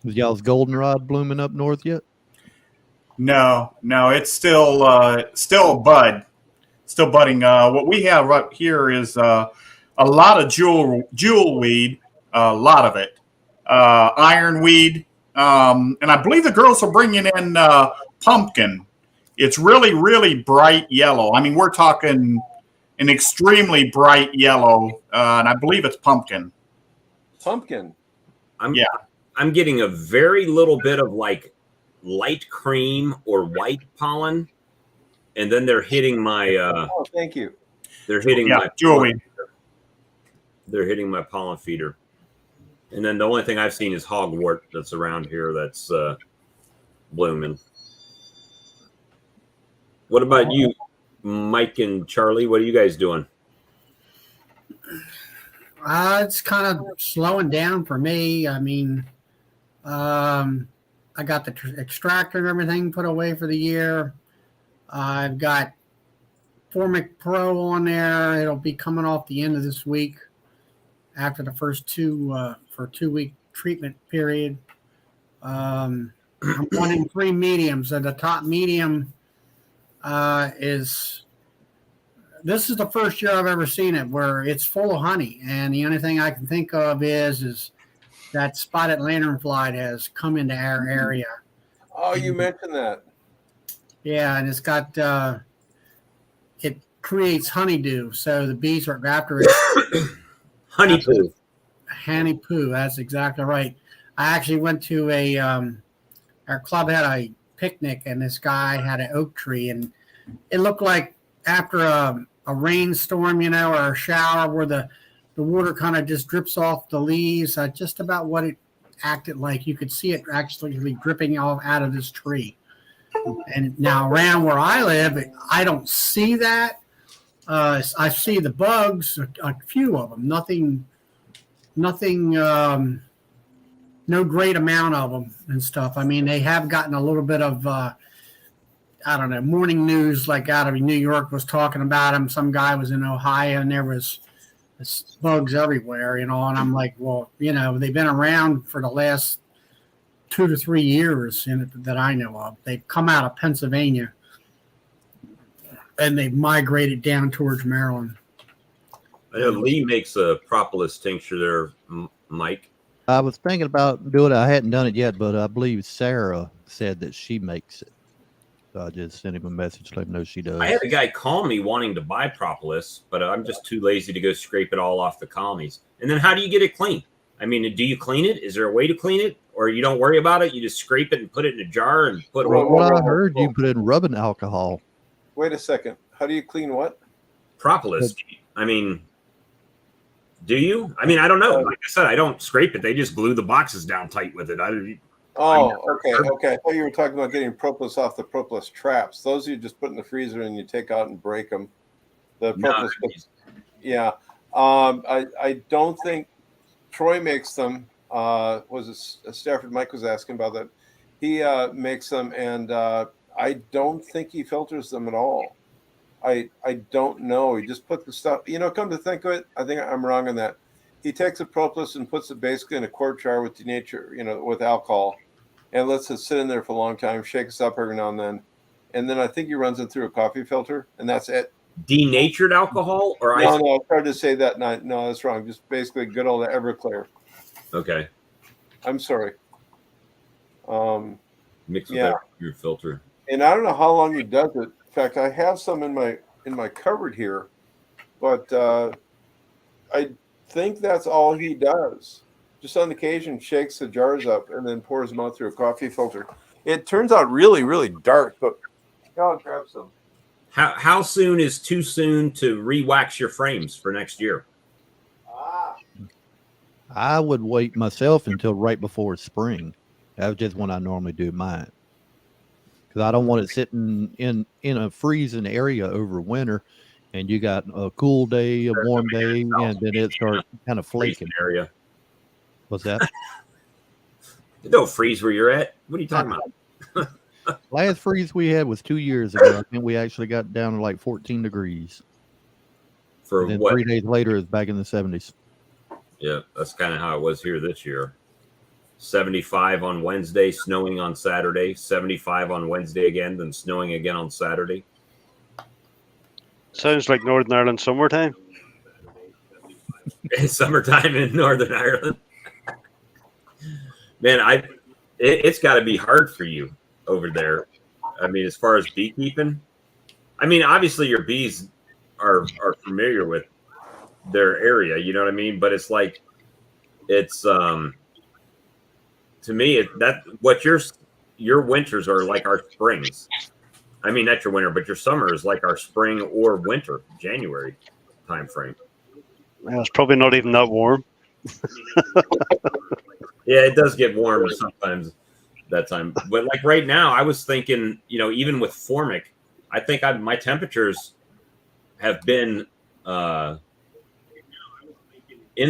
Is y'all's goldenrod blooming up north yet? No, it's still bud, still budding. What we have right here is a lot of jewel weed, a lot of it, ironweed, and I believe the girls are bringing in pumpkin. It's really, really bright yellow. I mean, we're talking an extremely bright yellow, and I believe it's pumpkin. Pumpkin. I'm getting a very little bit of like light cream or white pollen, and then they're hitting my thank you. They're hitting my jewelweed. They're hitting my pollen feeder. And then the only thing I've seen is hogwort that's around here that's blooming. What about you, Mike and Charlie? What are you guys doing? It's kind of slowing down for me. I mean, I got the extractor and everything put away for the year. I've got Formic Pro on there. It'll be coming off the end of this week after the first 2-week treatment period. I'm running 3 mediums, and the top medium this is the first year I've ever seen it where it's full of honey, and the only thing I can think of is that spotted lanternfly has come into our area. Oh, you mentioned that. Yeah, and it's got it creates honeydew, so the bees are after it. Honey poo. Honey poo. That's exactly right. I actually went to our club had a picnic, and this guy had an oak tree, and it looked like after a rainstorm, or a shower where the water kind of just drips off the leaves. Just about what it acted like. You could see it actually dripping off out of this tree. And now around where I live, I don't see that. I see the bugs, a few of them, nothing, no great amount of them and stuff. I mean, they have gotten a little bit of, I don't know, morning news like out of New York was talking about them. Some guy was in Ohio and there was bugs everywhere, and I'm like, well, they've been around for the last 2 to 3 years that I know of. They've come out of Pennsylvania and they've migrated down towards Maryland. I know Lee makes a propolis tincture there, Mike. I was thinking about doing it. I hadn't done it yet, but I believe Sarah said that she makes it. So I just sent him a message to let him know she does. I had a guy call me wanting to buy propolis, but I'm just too lazy to go scrape it all off the colonies. And then how do you get it clean? I mean, do you clean it? Is there a way to clean it? Or you don't worry about it? You just scrape it and put it in a jar and put it Well, what I heard, you put in rubbing alcohol. Wait a second. How do you clean what? Propolis. I mean, do you? I mean, I don't know. Like I said, I don't scrape it. They just glue the boxes down tight with it. Okay. I thought you were talking about getting propolis off the propolis traps. Those you just put in the freezer and you take out and break them. The propolis, yeah. I don't think Troy makes them. Was it Stafford Mike was asking about that? He makes them, and I don't think he filters them at all. I don't know. He just put the stuff. Come to think of it, I think I'm wrong on that. He takes the propolis and puts it basically in a quart jar with denatured, with alcohol, and lets it sit in there for a long time. Shakes up every now and then I think he runs it through a coffee filter, and that's it. Denatured alcohol, or no, I tried to say that. No, that's wrong. Just basically good old Everclear. Okay. I'm sorry. Mixed with your filter. And I don't know how long he does it. In fact, I have some in my cupboard here, but I think that's all he does. Just on occasion, shakes the jars up and then pours them out through a coffee filter. It turns out really, really dark, but I'll grab some. How soon is too soon to re-wax your frames for next year? I would wait myself until right before spring. That's just when I normally do mine. because I don't want it sitting in a freezing area over winter, and you got a cool day, a warm day, and then it starts kind of flaking. Area. What's that? It don't freeze where you're at. What are you talking about? Last freeze we had was 2 years ago. I think we actually got down to like 14 degrees. For And then what? 3 days later, it's back in the 70s. Yeah, that's kind of how it was here this year. 75 on Wednesday, snowing on Saturday, 75 on Wednesday again, then snowing again on Saturday. Sounds like Northern Ireland summertime. Summertime in Northern Ireland. Man, it's got to be hard for you over there. I mean, as far as beekeeping, I mean, obviously your bees are familiar with their area, you know what I mean? But it's like, it's to me that what your winters are like our springs. I mean, not your winter, but your summer is like our spring or winter, January time frame. Well, it's probably not even that warm. Yeah, it does get warm sometimes that time. But like right now, I was thinking, you know, even with formic, I think my temperatures have been in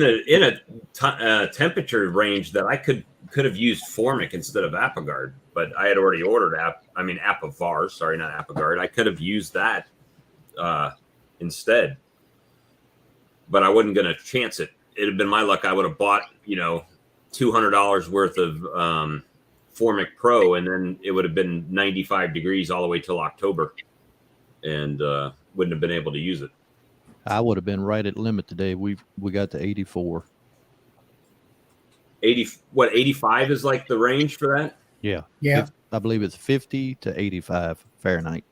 a temperature range that I could have used formic instead of Apogard, but I had already ordered Apivar. Sorry, not Apogard. I could have used that instead, but I wasn't going to chance it. It'd have been my luck. I would have bought, you know, $200 worth of Formic Pro, and then it would have been 95 degrees all the way till October, and wouldn't have been able to use it. I would have been right at limit today. We got to 84. 85 is like the range for that? Yeah. Yeah. I believe it's 50 to 85 Fahrenheit.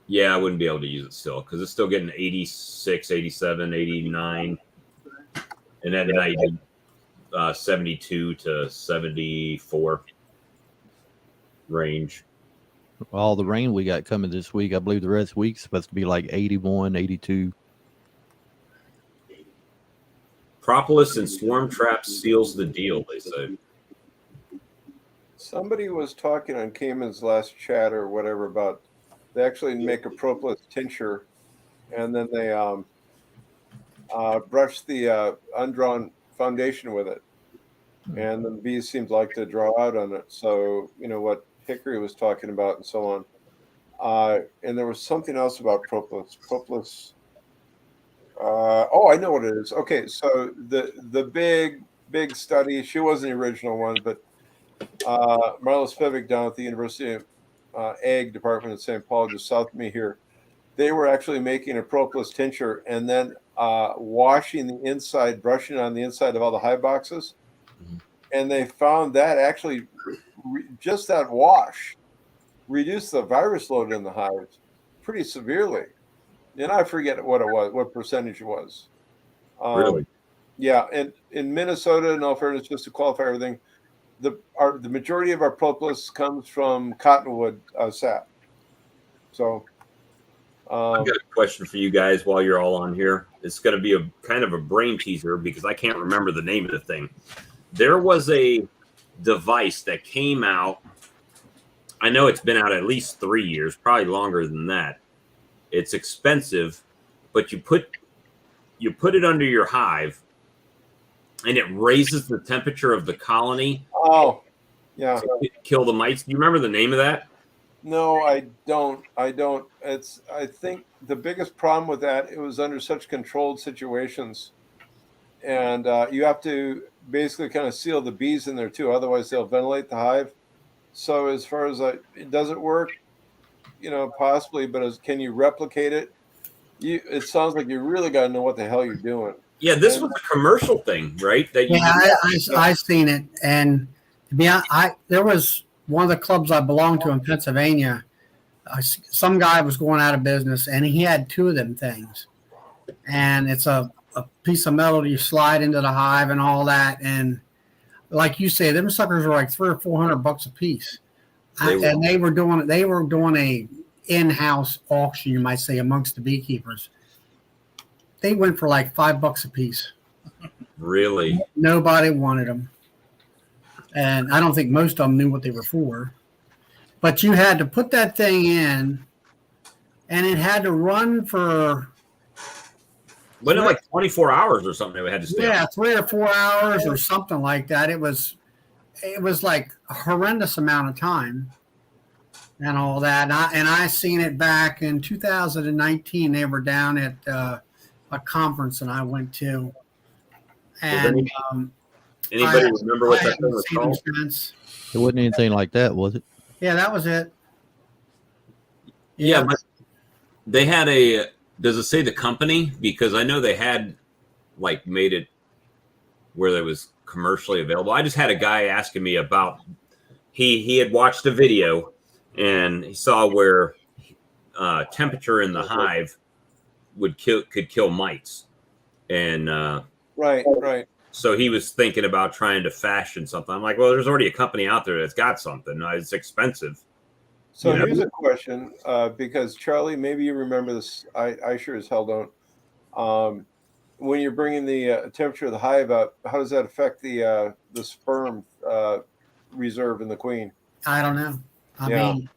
Yeah, I wouldn't be able to use it still because it's still getting 86, 87, 89. And at night, 72 to 74 range. All the rain we got coming this week, I believe the rest of the week's supposed to be like 81, 82. Propolis and swarm traps seals the deal, they say. Somebody was talking on Cayman's last chat or whatever about they actually make a propolis tincture, and then they brush the undrawn foundation with it, and the bees seem to like to draw out on it. So you know what Hickory was talking about, and so on. And there was something else about propolis. Propolis. I know what it is. Okay, so the big study. She wasn't the original one, but Marla Spivak down at the University of Ag Department in St. Paul, just south of me here, they were actually making a propolis tincture and then washing the inside, brushing on the inside of all the hive boxes. Mm-hmm. And they found that actually just that wash reduced the virus load in the hives pretty severely. And I forget what it was, what percentage it was. Really? Yeah. And in Minnesota, in all fairness, just to qualify everything, the majority of our propolis comes from cottonwood sap. So I've got a question for you guys while you're all on here. It's going to be a kind of a brain teaser because I can't remember the name of the thing. There was a device that came out. I know it's been out at least 3 years, probably longer than that. It's expensive, but you put it under your hive, and it raises the temperature of the colony. Oh, yeah. To kill the mites. Do you remember the name of that? No, I don't. I think the biggest problem with that, it was under such controlled situations. And you have to basically kind of seal the bees in there too. Otherwise they'll ventilate the hive. So as far as it doesn't work, you know, possibly, but can you replicate it? It sounds like you really got to know what the hell you're doing. Yeah, this was a commercial thing, right? I've seen it, and to be honest, there was one of the clubs I belonged to in Pennsylvania. Some guy was going out of business, and he had two of them things, and it's a piece of metal that you slide into the hive and all that, and like you say, them suckers were like $300 or $400 a piece, and they were doing a in-house auction, you might say, amongst the beekeepers. They went for like $5 a piece. Really? Nobody wanted them. And I don't think most of them knew what they were for. but you had to put that thing in, and it had to run for Wasn't it like 24 hours or something? We had to stay yeah, up? 3 or 4 hours or something like that. It was like a horrendous amount of time and all that. And I seen it back in 2019. They were down at a conference that I went to, and Anybody I remember what that thing haven't was seen them called? since. It wasn't anything like that, was it? Yeah, that was it. Yeah, but they had a. Does it say the company? Because I know they had like made it where it was commercially available. I just had a guy asking me about. He had watched a video and he saw where temperature in the hive could kill mites, and Right. so he was thinking about trying to fashion something. I'm like, well, there's already a company out there that's got something. It's expensive. So Yeah. here's a question, because Charlie, maybe you remember this. I sure as hell don't. When you're bringing the temperature of the hive up, how does that affect the sperm reserve in the queen? I don't know. I Yeah. mean,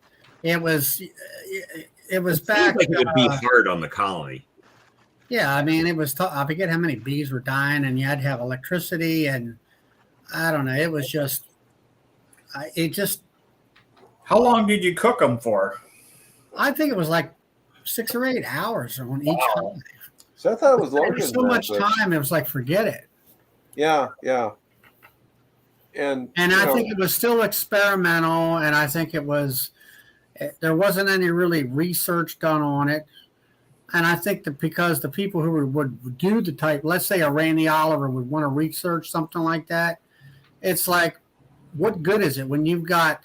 it was It back. seems like it would be hard on the colony. Yeah, I mean, it was. I forget how many bees were dying, and you had to have electricity, and I don't know. It was just. It just. How long did you cook them for? I think it was like 6 or 8 hours on each hive. So I thought it was There longer was than so that, much but time. It was like forget it. yeah. And you I know, think it was still experimental, and I think it was. There wasn't any really research done on it. And I think that because the people who would do the type, let's say a Randy Oliver would want to research something like that, it's like, what good is it when you've got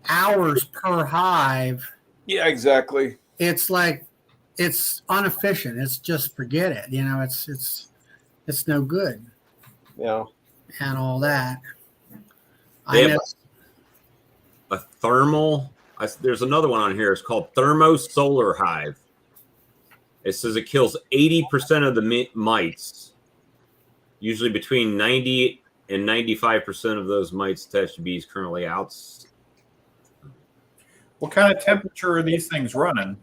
hours per hive? yeah, exactly. It's like it's inefficient. It's just forget it. It's no good Yeah. and all that. They I have know. a thermal. There's another one on here. It's called thermosolar hive. It says it kills 80% of the mites. Usually between 90 and 95% of those mites attached to bees currently out. What kind of temperature are these things running?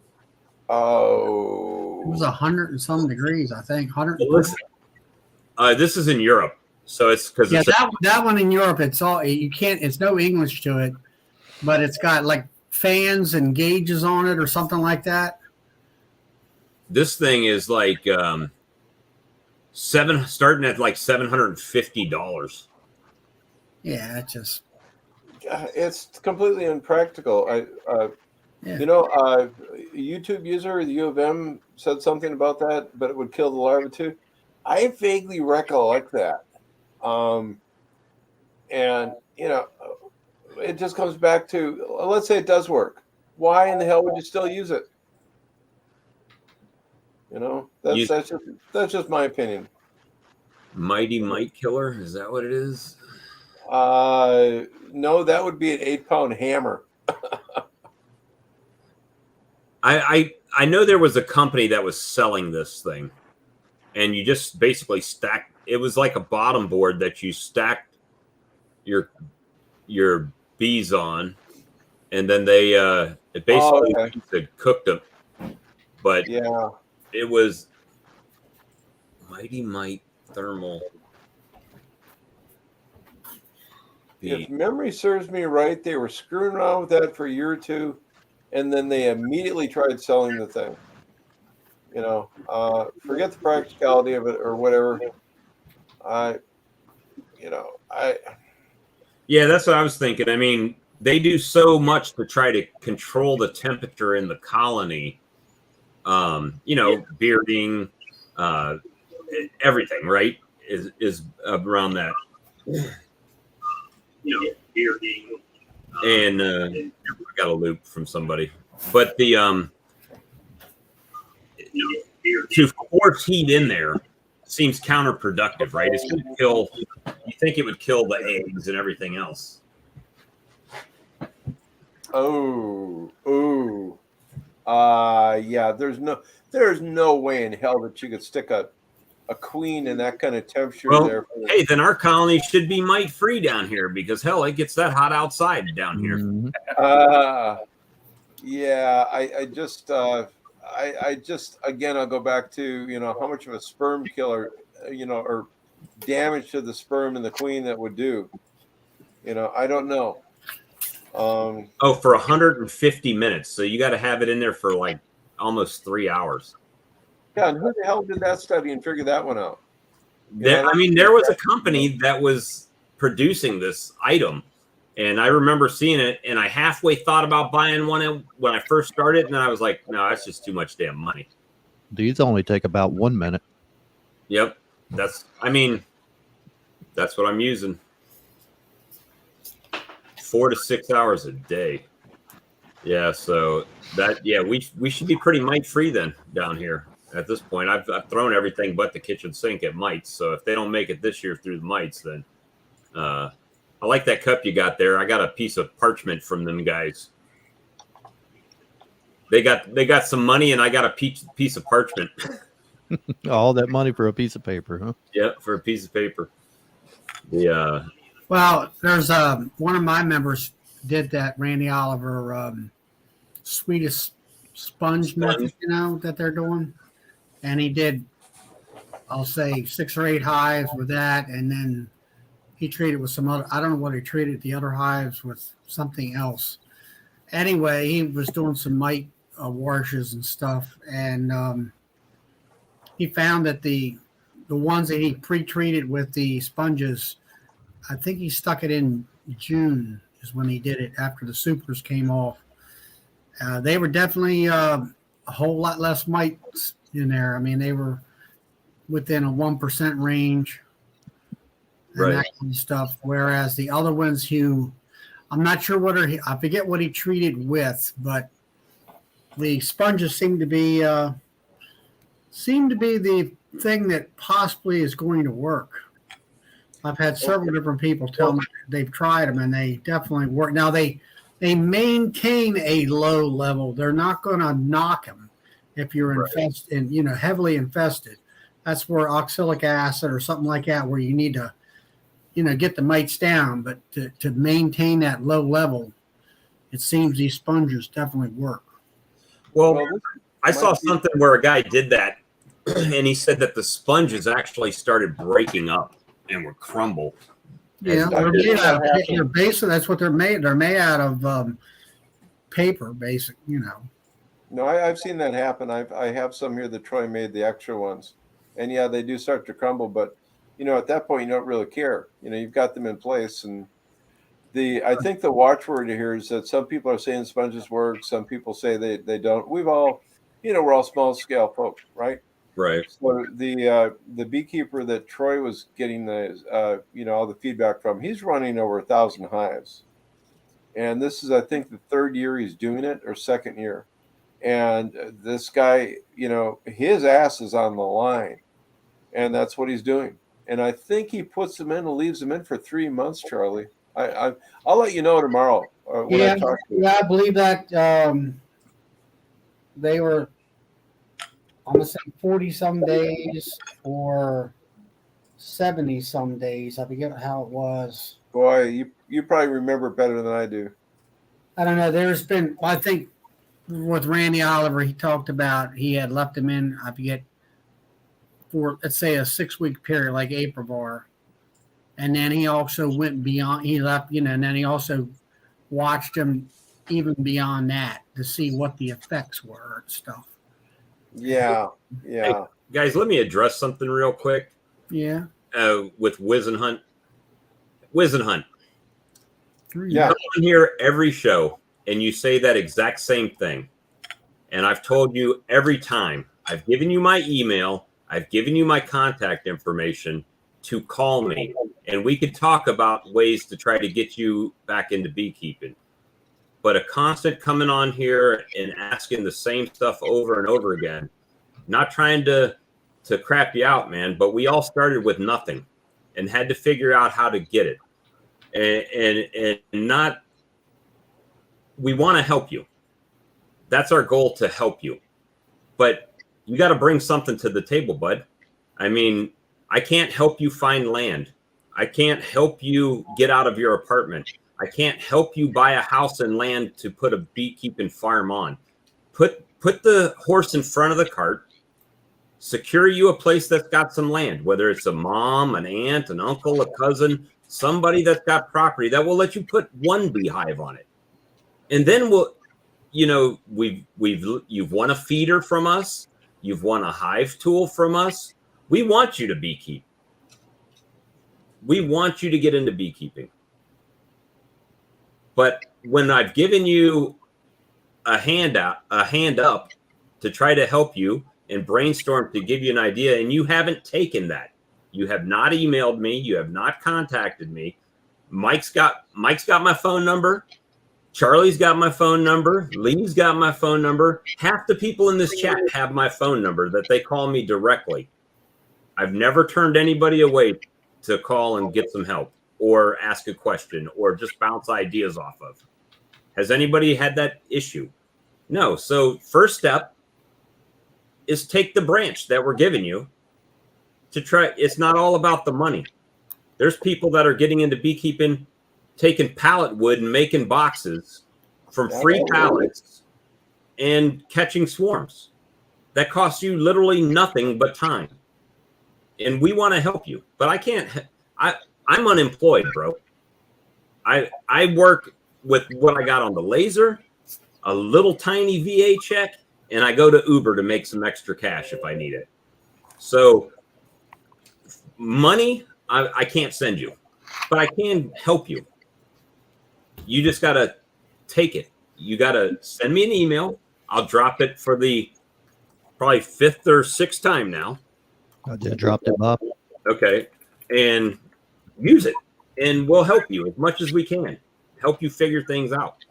It was 100 and some degrees, I think. 100. This is in Europe, so it's because Yeah, that one in Europe, it's all you can't. It's no English to it, but it's got like fans and gauges on it or something like that. this thing is like starting at like $750. Yeah, it just It's completely impractical. yeah. A YouTube user at the U of M said something about that, but it would kill the larva too. I vaguely recollect that. And it just comes back to, let's say it does work. Why in the hell would you still use it? That's just my opinion. Mighty Mite Killer, is that what it is? No, that would be an 8-pound hammer. I know there was a company that was selling this thing, and you just basically stacked. It was like a bottom board that you stacked your bees on, and then they it basically cooked them. But yeah, it was Mighty Mite Thermal. If memory serves me right, they were screwing around with that for a year or two, and then they immediately tried selling the thing. Forget the practicality of it or whatever. Yeah, that's what I was thinking. I mean, they do so much to try to control the temperature in the colony. Bearding, everything, right? Is around that. Bearding, and I got a loop from somebody, but the to force heat in there seems counterproductive, right? It's going to kill. You think it would kill the eggs and everything else? Yeah. There's no way in hell that you could stick a a queen in that kind of temperature Well, there. hey, then our colony should be mite free down here because hell, it gets that hot outside down here. Mhm. Yeah, I just again I'll go back to how much of a sperm killer or damage to the sperm and the queen that would do. I don't know. Oh, for 150 minutes. So you got to have it in there for like almost 3 hours. Yeah, and who the hell did that study and figure that one out? I mean, there was a company that was producing this item, and I remember seeing it, and I halfway thought about buying one when I first started, and then I was like, no, that's just too much damn money. These only take about 1 minute. Yep. That's what I'm using. 4 to 6 hours a day. Yeah, so we should be pretty mite free then down here at this point. I've thrown everything but the kitchen sink at mites. So if they don't make it this year through the mites, then I like that cup you got there. I got a piece of parchment from them guys. They got some money and I got a piece of parchment. All that money for a piece of paper, huh? Yep, for a piece of paper. Yeah. Well, there's one of my members did that Randy Oliver sweetest sponge method, that they're doing, and he did, I'll say 6 or 8 hives with that, and then he treated with some other. I don't know what he treated the other hives with, something else. Anyway, he was doing some mite washes and stuff, and he found that the ones that he pre-treated with the sponges, I think he stuck it in June is when he did it after the supers came off. They were definitely a whole lot less mites in there. I mean, they were within a 1% range and that kind of stuff. Whereas the other ones, I'm not sure I forget what he treated with, but the sponges seem to be the thing that possibly is going to work. I've had several different people tell me they've tried them and they definitely work. Now they maintain a low level. They're not going to knock them if you're infested and heavily infested. That's where oxalic acid or something like that, where you need to get the mites down. But to maintain that low level, it seems these sponges definitely work. Well, I saw something where a guy did that, and he said that the sponges actually started breaking up and would crumble. Yeah, they're made out of basic. That's what they're made. They're made out of paper, basic. No, I've seen that happen. I have some here that Troy made, the extra ones, and yeah, they do start to crumble. But at that point, you don't really care. You've got them in place, and I think the watchword here is that some people are saying sponges work. Some people say they don't. We've all, we're all small scale folk, right? Right. So the beekeeper that Troy was getting all the feedback from, he's running over 1,000 hives, and this is, I think, the 3rd year he's doing it, or 2nd year. And this guy, his ass is on the line, and that's what he's doing. And I think he puts them in and leaves them in for 3 months, Charlie. I'll let you know tomorrow when I talk to you. Yeah, I believe that they were, I'm going to say 40-some days or 70-some days. I forget how it was. Boy, you probably remember better than I do. I don't know. There's been, I think, with Randy Oliver, he talked about he had left him in, I forget, for, let's say, a 6-week period, like April bar. And then he also went beyond, he left, and then he also watched him even beyond that to see what the effects were and stuff. Yeah. Hey, guys, let me address something real quick. Yeah. With Wiz and Hunt. Wiz and Hunt. Yeah. You come on here every show and you say that exact same thing. And I've told you every time, I've given you my email, I've given you my contact information to call me, and we could talk about ways to try to get you back into beekeeping. But a constant coming on here and asking the same stuff over and over again, not trying to crap you out, man, but we all started with nothing and had to figure out how to get it. And not, we want to help you. That's our goal, to help you. But you got to bring something to the table, bud. I mean, I can't help you find land. I can't help you get out of your apartment. I can't help you buy a house and land to put a beekeeping farm on. Put the horse in front of the cart. Secure you a place that's got some land, whether it's a mom, an aunt, an uncle, a cousin, somebody that's got property that will let you put one beehive on it. And then you've won a feeder from us. You've won a hive tool from us. We want you to beekeep. We want you to get into beekeeping. But when I've given you a hand up to try to help you and brainstorm to give you an idea, and you haven't taken that, you have not emailed me, you have not contacted me. Mike's got my phone number. Charlie's got my phone number. Lee's got my phone number. Half the people in this chat have my phone number that they call me directly. I've never turned anybody away to call and get some help or ask a question or just bounce ideas off of. Has anybody had that issue? No. So first step is take the branch that we're giving you to try. It's not all about the money. There's people that are getting into beekeeping, taking pallet wood and making boxes from free pallets and catching swarms. That costs you literally nothing but time. And we want to help you, but I can't. I'm unemployed, bro. I work with what I got on the laser, a little tiny VA check, and I go to Uber to make some extra cash if I need it. So money, I can't send you, but I can help you. You just got to take it. You got to send me an email. I'll drop it for the probably 5th or 6th time now. I just dropped it, Bob. Okay. And use it. And we'll help you as much as we can. Help you figure things out.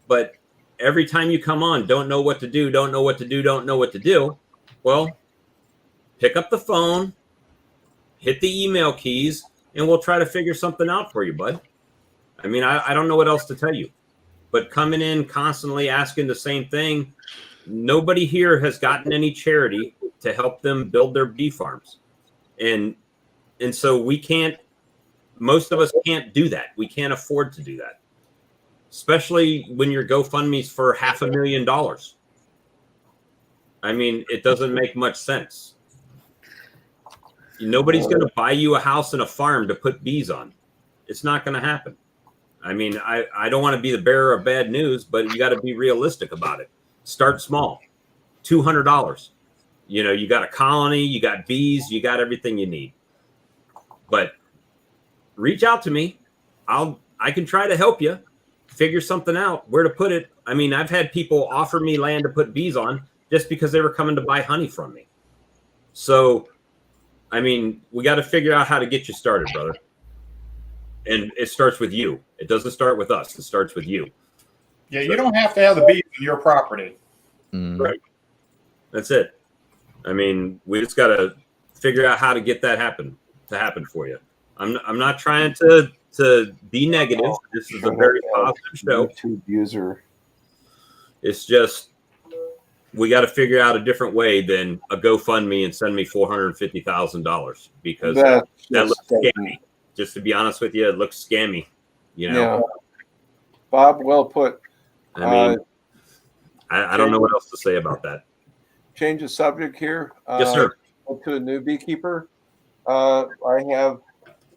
But every time you come on, don't know what to do, don't know what to do, don't know what to do. Well, pick up the phone, hit the email keys, and we'll try to figure something out for you, bud. I mean, I don't know what else to tell you. But coming in constantly asking the same thing, nobody here has gotten any charity to help them build their bee farms. And so we can't, most of us can't do that. We can't afford to do that. Especially when your GoFundMe's for $500,000. I mean, it doesn't make much sense. Nobody's going to buy you a house and a farm to put bees on. It's not going to happen. I mean, I don't want to be the bearer of bad news, but you got to be realistic about it. Start small. $200. You know, you got a colony, you got bees, you got everything you need. But reach out to me. I can try to help you figure something out, where to put it. I mean, I've had people offer me land to put bees on just because they were coming to buy honey from me. So, I mean, we got to figure out how to get you started, brother. And it starts with you. It doesn't start with us. It starts with you. Yeah, you don't have to have the bees on your property. Right. That's it. I mean, we just got to figure out how to get that happen for you. I'm not trying to be negative. This is a very positive show. YouTube user. It's just we got to figure out a different way than a GoFundMe and send me $450,000 because that looks scammy. Just to be honest with you, it looks scammy. You know. Yeah. Bob, well put. I mean, I don't know what else to say about that. Change the subject here. Yes, sir. To a new beekeeper. I have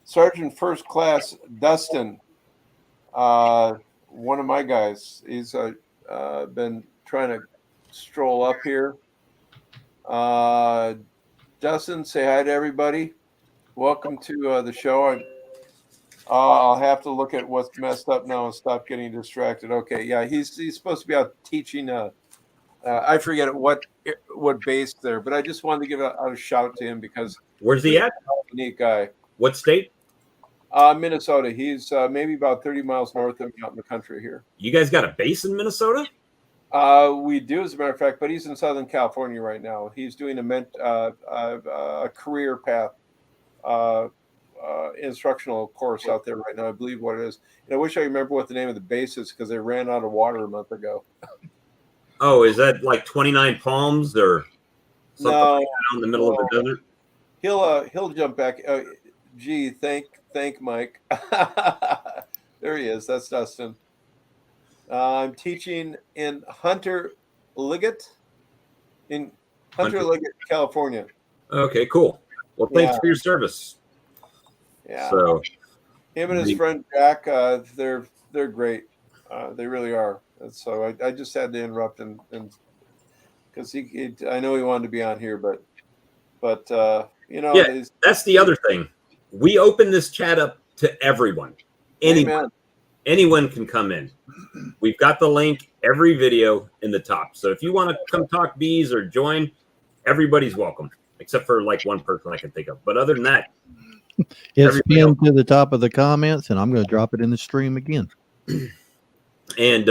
Sergeant First Class Dustin, one of my guys. He's been trying to stroll up here. Dustin, say hi to everybody. Welcome to the show. I'll have to look at what's messed up now and stop getting distracted. Okay, yeah, he's supposed to be out teaching. I forget what base there, but I just wanted to give a shout to him because where's he at? Unique guy. What state? Minnesota. He's maybe about 30 miles north of me out in the country here. You guys got a base in Minnesota? We do, as a matter of fact, but he's in Southern California right now. He's doing a career path instructional course out there right now. I believe what it is. And I wish I remember what the name of the base is because they ran out of water a month ago. Oh, is that like 29 Palms or something No, like that out in the middle of the desert? he'll jump back. Gee, thank Mike. There he is. That's Dustin. I'm teaching in Hunter Liggett in Hunter Liggett, California. Okay, cool. Well, thanks for your service. Yeah. So him and his friend Jack, they're great. They really are. And so I just had to interrupt and because he I know he wanted to be on here, but you know, yeah, that's the other thing. We open this chat up to everyone. Anyone can come in. We've got the link every video in the top. So if you want to come talk bees or join, everybody's welcome, except for like one person I can think of. But other than that, it's pinned to the top of the comments, and I'm going to drop it in the stream again. And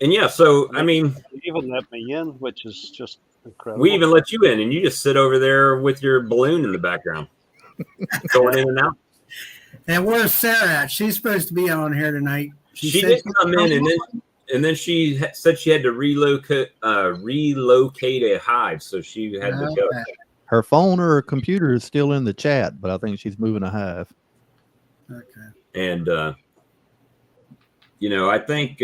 yeah, so I mean, you even let me in, which is just incredible. We even let you in, and you just sit over there with your balloon in the background, going in and out. And where's Sarah at? She's supposed to be on here tonight. She did come in, and then she said she had to relocate a hive, so she had to go. Her phone or her computer is still in the chat, but I think she's moving a hive. Okay. And you know, I think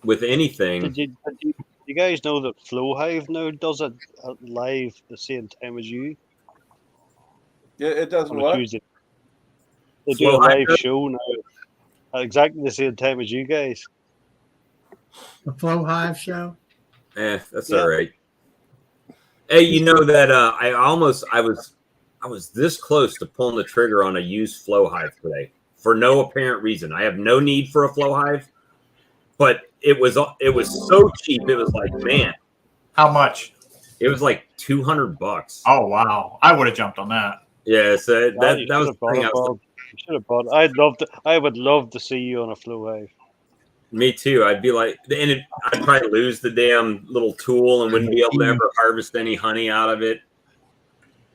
with anything, did you guys know that Flow Hive now does it live the same time as you? Yeah, it does what? Tuesday. They do a live show now at exactly the same time as you guys. The Flow Hive show? That's all right. Hey, you know that I was this close to pulling the trigger on a used Flow Hive today for no apparent reason. I have no need for a Flow Hive, but it was so cheap. It was like, man, how much? It was like $200. Oh wow! I would have jumped on that. Yeah, so that was the thing. You should have bought it. I would love to see you on a Flow Hive. Me too. I'd be like, and I'd probably lose the damn little tool and wouldn't be able to ever harvest any honey out of it,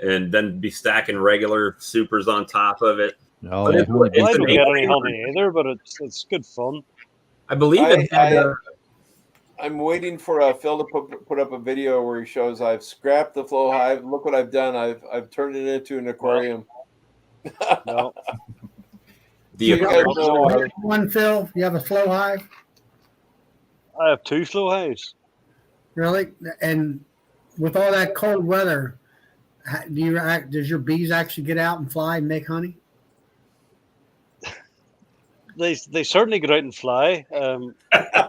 and then be stacking regular supers on top of it. Oh, I don't get any honey either, but it's good fun. I believe I'm waiting for Phil to put up a video where he shows I've scrapped the Flow Hive. Look what I've done. I've turned it into an aquarium. No. One, Phil? You have a Flow Hive? I have 2 Flow Hives. Really? And with all that cold weather, does your bees actually get out and fly and make honey? They certainly get out and fly.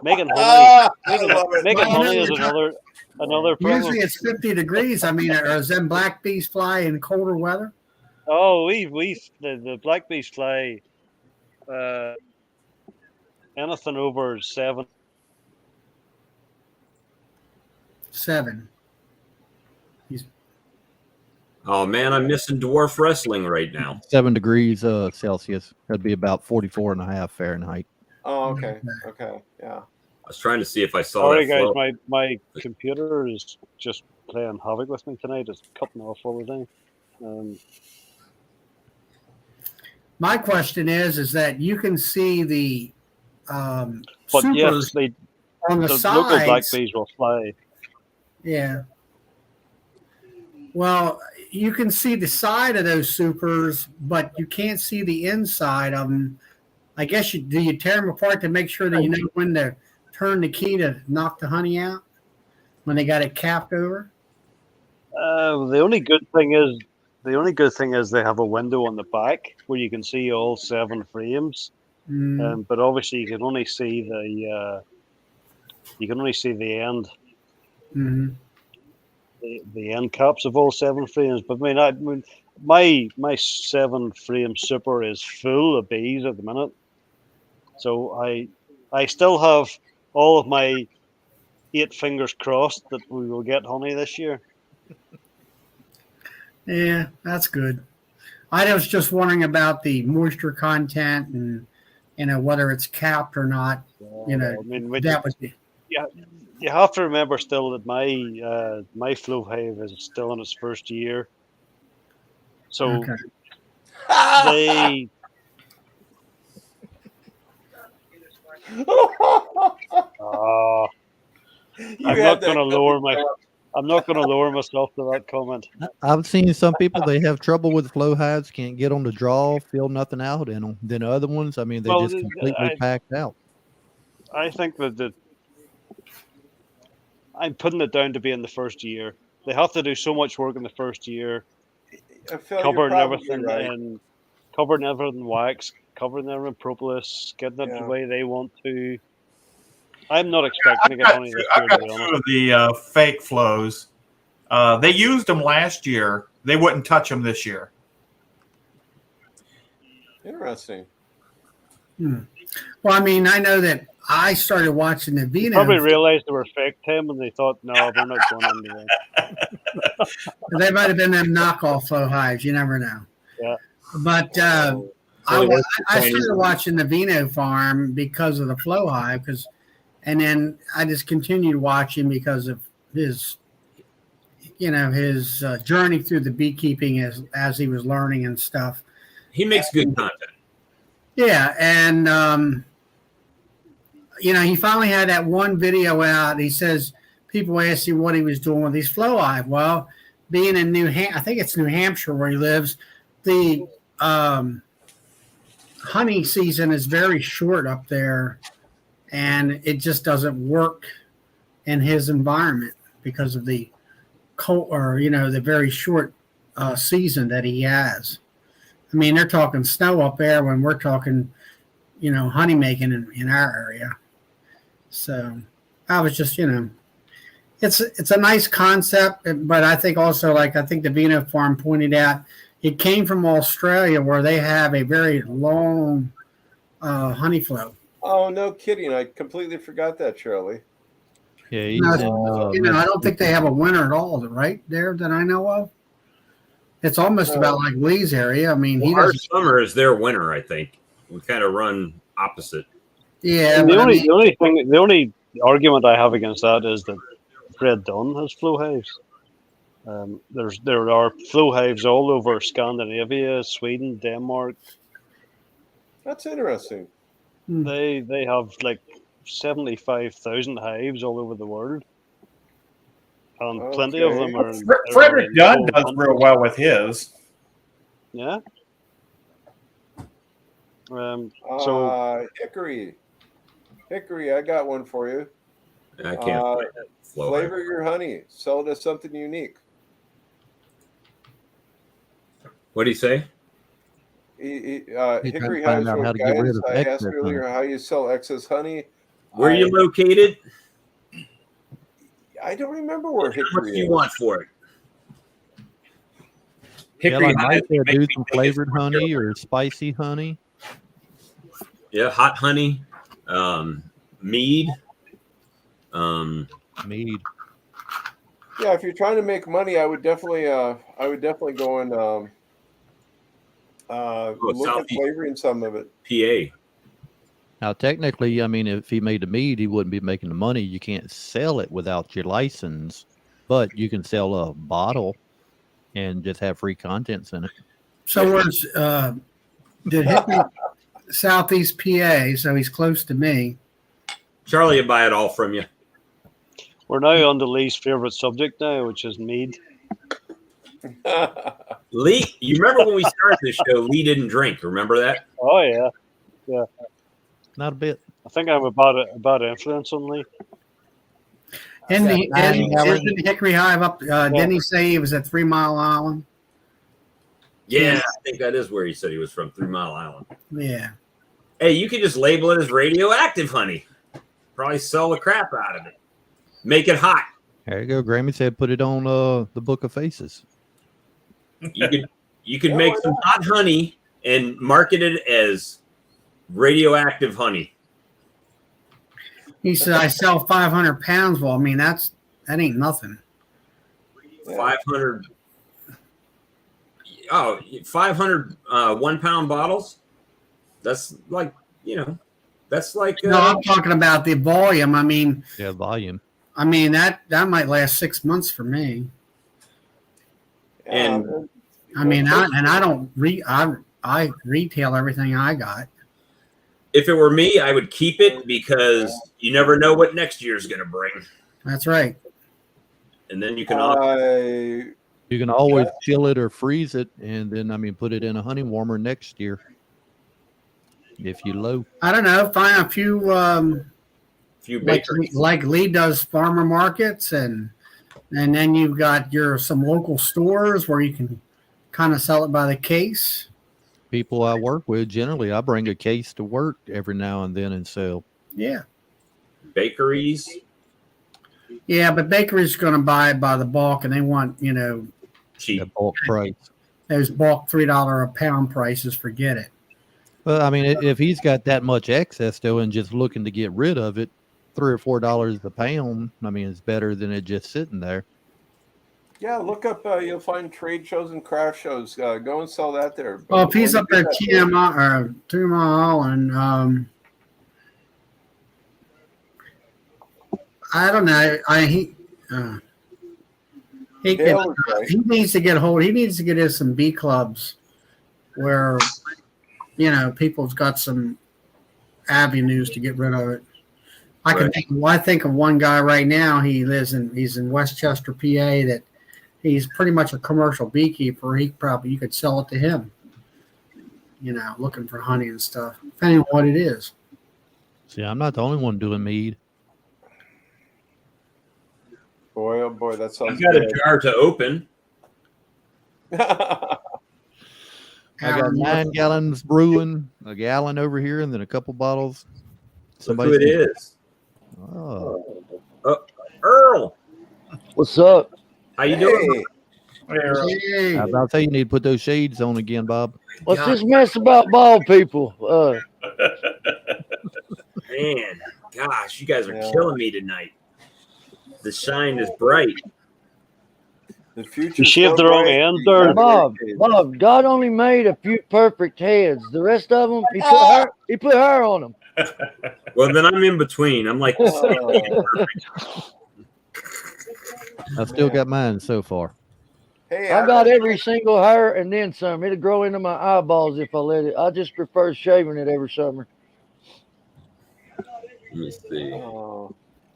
Making honey is another problem. Usually it's 50 degrees. I mean, are them black bees fly in colder weather? Oh, the black bees fly anything over 7. 7. Oh man, I'm missing dwarf wrestling right now. 7 degrees Celsius. That'd be about 44.5 Fahrenheit. Oh, okay. Okay. Yeah. I was trying to see if I saw Sorry, that. Guys, my computer is just playing havoc with me tonight. It's cutting off all the time. My question is that you can see the but yes, on the sides. Local black bees will fly. Yeah. Well, you can see the side of those supers, but you can't see the inside of them. I guess do you tear them apart to make sure that you know when to turn the key to knock the honey out when they got it capped over? The only good thing is they have a window on the back where you can see all 7 frames. But obviously you can only see the end. Mm-hmm. The end caps of all 7 frames. But I mean, my 7 frame super is full of bees at the minute. So I still have all of my 8 fingers crossed that we will get honey this year. Yeah, that's good. I was just wondering about the moisture content and whether it's capped or not. That would be. Yeah, you have to remember still that my Flow Hive is still in its first year, so they. I'm not going to lower my. I'm not going to lower myself to that comment. I've seen some people, they have trouble with flow hives, can't get them to draw, feel nothing out in them. Then other ones, I mean, they Well, just completely packed out. I think that I'm putting it down to being the first year. They have to do so much work in the first year, Phil, you're covering probably everything right. in covering everything wax, covering everything propolis, getting it the way they want to. I'm not expecting to get honey this year, I've got to be two honest. of the fake flows. They used them last year. They wouldn't touch them this year. Interesting. Well, I mean, I know that I started watching the Vino. Probably realized they were fake, Tim, and they thought, no, we're not going into that. They might have been them knockoff flow hives. You never know. Yeah. But I started watching the Vino farm because of the flow hive, and then I just continued watching because of his, his journey through the beekeeping as he was learning and stuff. He makes good content. Yeah, and he finally had that one video out. He says people asked him what he was doing with these flow hive. Well, being in I think it's New Hampshire where he lives, the honey season is very short up there, and it just doesn't work in his environment because of the cold, or the very short season that he has. I mean, they're talking snow up there when we're talking, honey making in our area. So I was just, it's a nice concept, but I think also, I think the Vino Farm pointed out, it came from Australia where they have a very long honey flow. Oh, no kidding. I completely forgot that, Charlie. Yeah, I don't think they have a winter at all, right there that I know of. It's almost about like Lee's area. I mean, our summer is their winter, I think. We kind of run opposite. Yeah. The only argument I have against that is that Fred Dunn has flow hives. There are flow hives all over Scandinavia, Sweden, Denmark. That's interesting. They have like 75,000 hives all over the world. And plenty of them are. Frederick Dunn does real well with his. Yeah. So Hickory, I got one for you. I can't flavor your honey. Sell it as something unique. What do you say? Hickory Hives wrote guidance. I asked earlier how you sell excess honey. Where are you located? I don't remember where Hickory is. What do you want for it? Hickory might do some flavored honey or spicy honey. Yeah, hot honey, mead. Mead. Yeah, if you're trying to make money, I would definitely go and look at flavoring some of it. PA. Now, technically, I mean, if he made the mead, he wouldn't be making the money. You can't sell it without your license, but you can sell a bottle and just have free contents in it. So where's did Hickory Southeast PA? So he's close to me. Charlie will buy it all from you. We're now on to Lee's favorite subject now, which is mead. Lee, you remember when we started this show, Lee didn't drink. Remember that? Oh, yeah. Yeah. Not a bit. I think I'm about influence on Lee. And isn't Hickory Hive up? Didn't he say he was at 3 Mile Island? Yeah, I think that is where he said he was from, 3 Mile Island. Yeah. Hey, you could just label it as radioactive honey. Probably sell the crap out of it. Make it hot. There you go. Grammy said put it on the Book of Faces. You could make some hot honey and market it as radioactive honey. He said, I sell 500 pounds. Well, I mean, that ain't nothing. 500. Oh, 500 1 pound bottles. That's like, that's like. No, I'm talking about the volume. I mean. Yeah, volume. I mean, that might last 6 months for me. And I mean, I retail everything I got. If it were me, I would keep it because you never know what next year's going to bring. That's right. and then you can You can always chill it or freeze it, and then put it in a honey warmer next year if you low. I don't know. Find a few few like bakeries. Lee does farmer markets, and then you've got some local stores where you can kind of sell it by the case. People I work with, generally, I bring a case to work every now and then and sell. Yeah. Bakeries. Yeah, but bakeries going to buy it by the bulk, and they want cheap bulk price. Those bulk $3 a pound prices. Forget it. Well, if he's got that much excess though, and just looking to get rid of it, $3 or $4 a pound. It's better than it just sitting there. Yeah, look up. You'll find trade shows and craft shows. Go and sell that there. Well, if he's up at TMI or 2 Mile, and I don't know. He needs to get hold. He needs to get in some bee clubs where people's got some avenues to get rid of it. I think of one guy right now. He's in Westchester, PA. That he's pretty much a commercial beekeeper. You could sell it to him. Looking for honey and stuff, depending on what it is. See, I'm not the only one doing mead. Boy, oh boy, that sounds. I've got a jar to open. I got 9 gallons brewing, a gallon over here, and then a couple bottles. Somebody Look who it is. Oh. Earl. What's up? How you doing? Hey. I was about to say you need to put those shades on again, Bob. What's this mess about bald people? Man, gosh, you guys are killing me tonight. The shine is bright. The future. You shaved the wrong end, there. Bob, God only made a few perfect heads. The rest of them, he put hair on them. Well, then I'm in between. I'm like, I've still got mine so far. Hey, I got every single hair and then some. It'll grow into my eyeballs if I let it. I just prefer shaving it every summer. Let me see.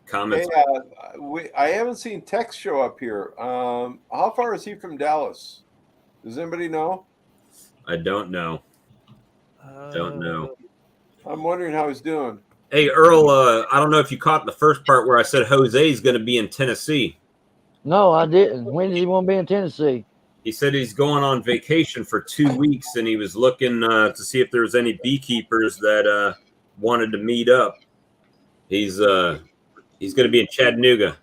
Comments. Hey, I haven't seen Tex show up here. How far is he from Dallas? Does anybody know? I don't know. Don't know. I'm wondering how he's doing. Hey, Earl, I don't know if you caught the first part where I said Jose's going to be in Tennessee. No, I didn't. When did he want to be in Tennessee? He said he's going on vacation for 2 weeks, and he was looking to see if there was any beekeepers that wanted to meet up. He's going to be in Chattanooga,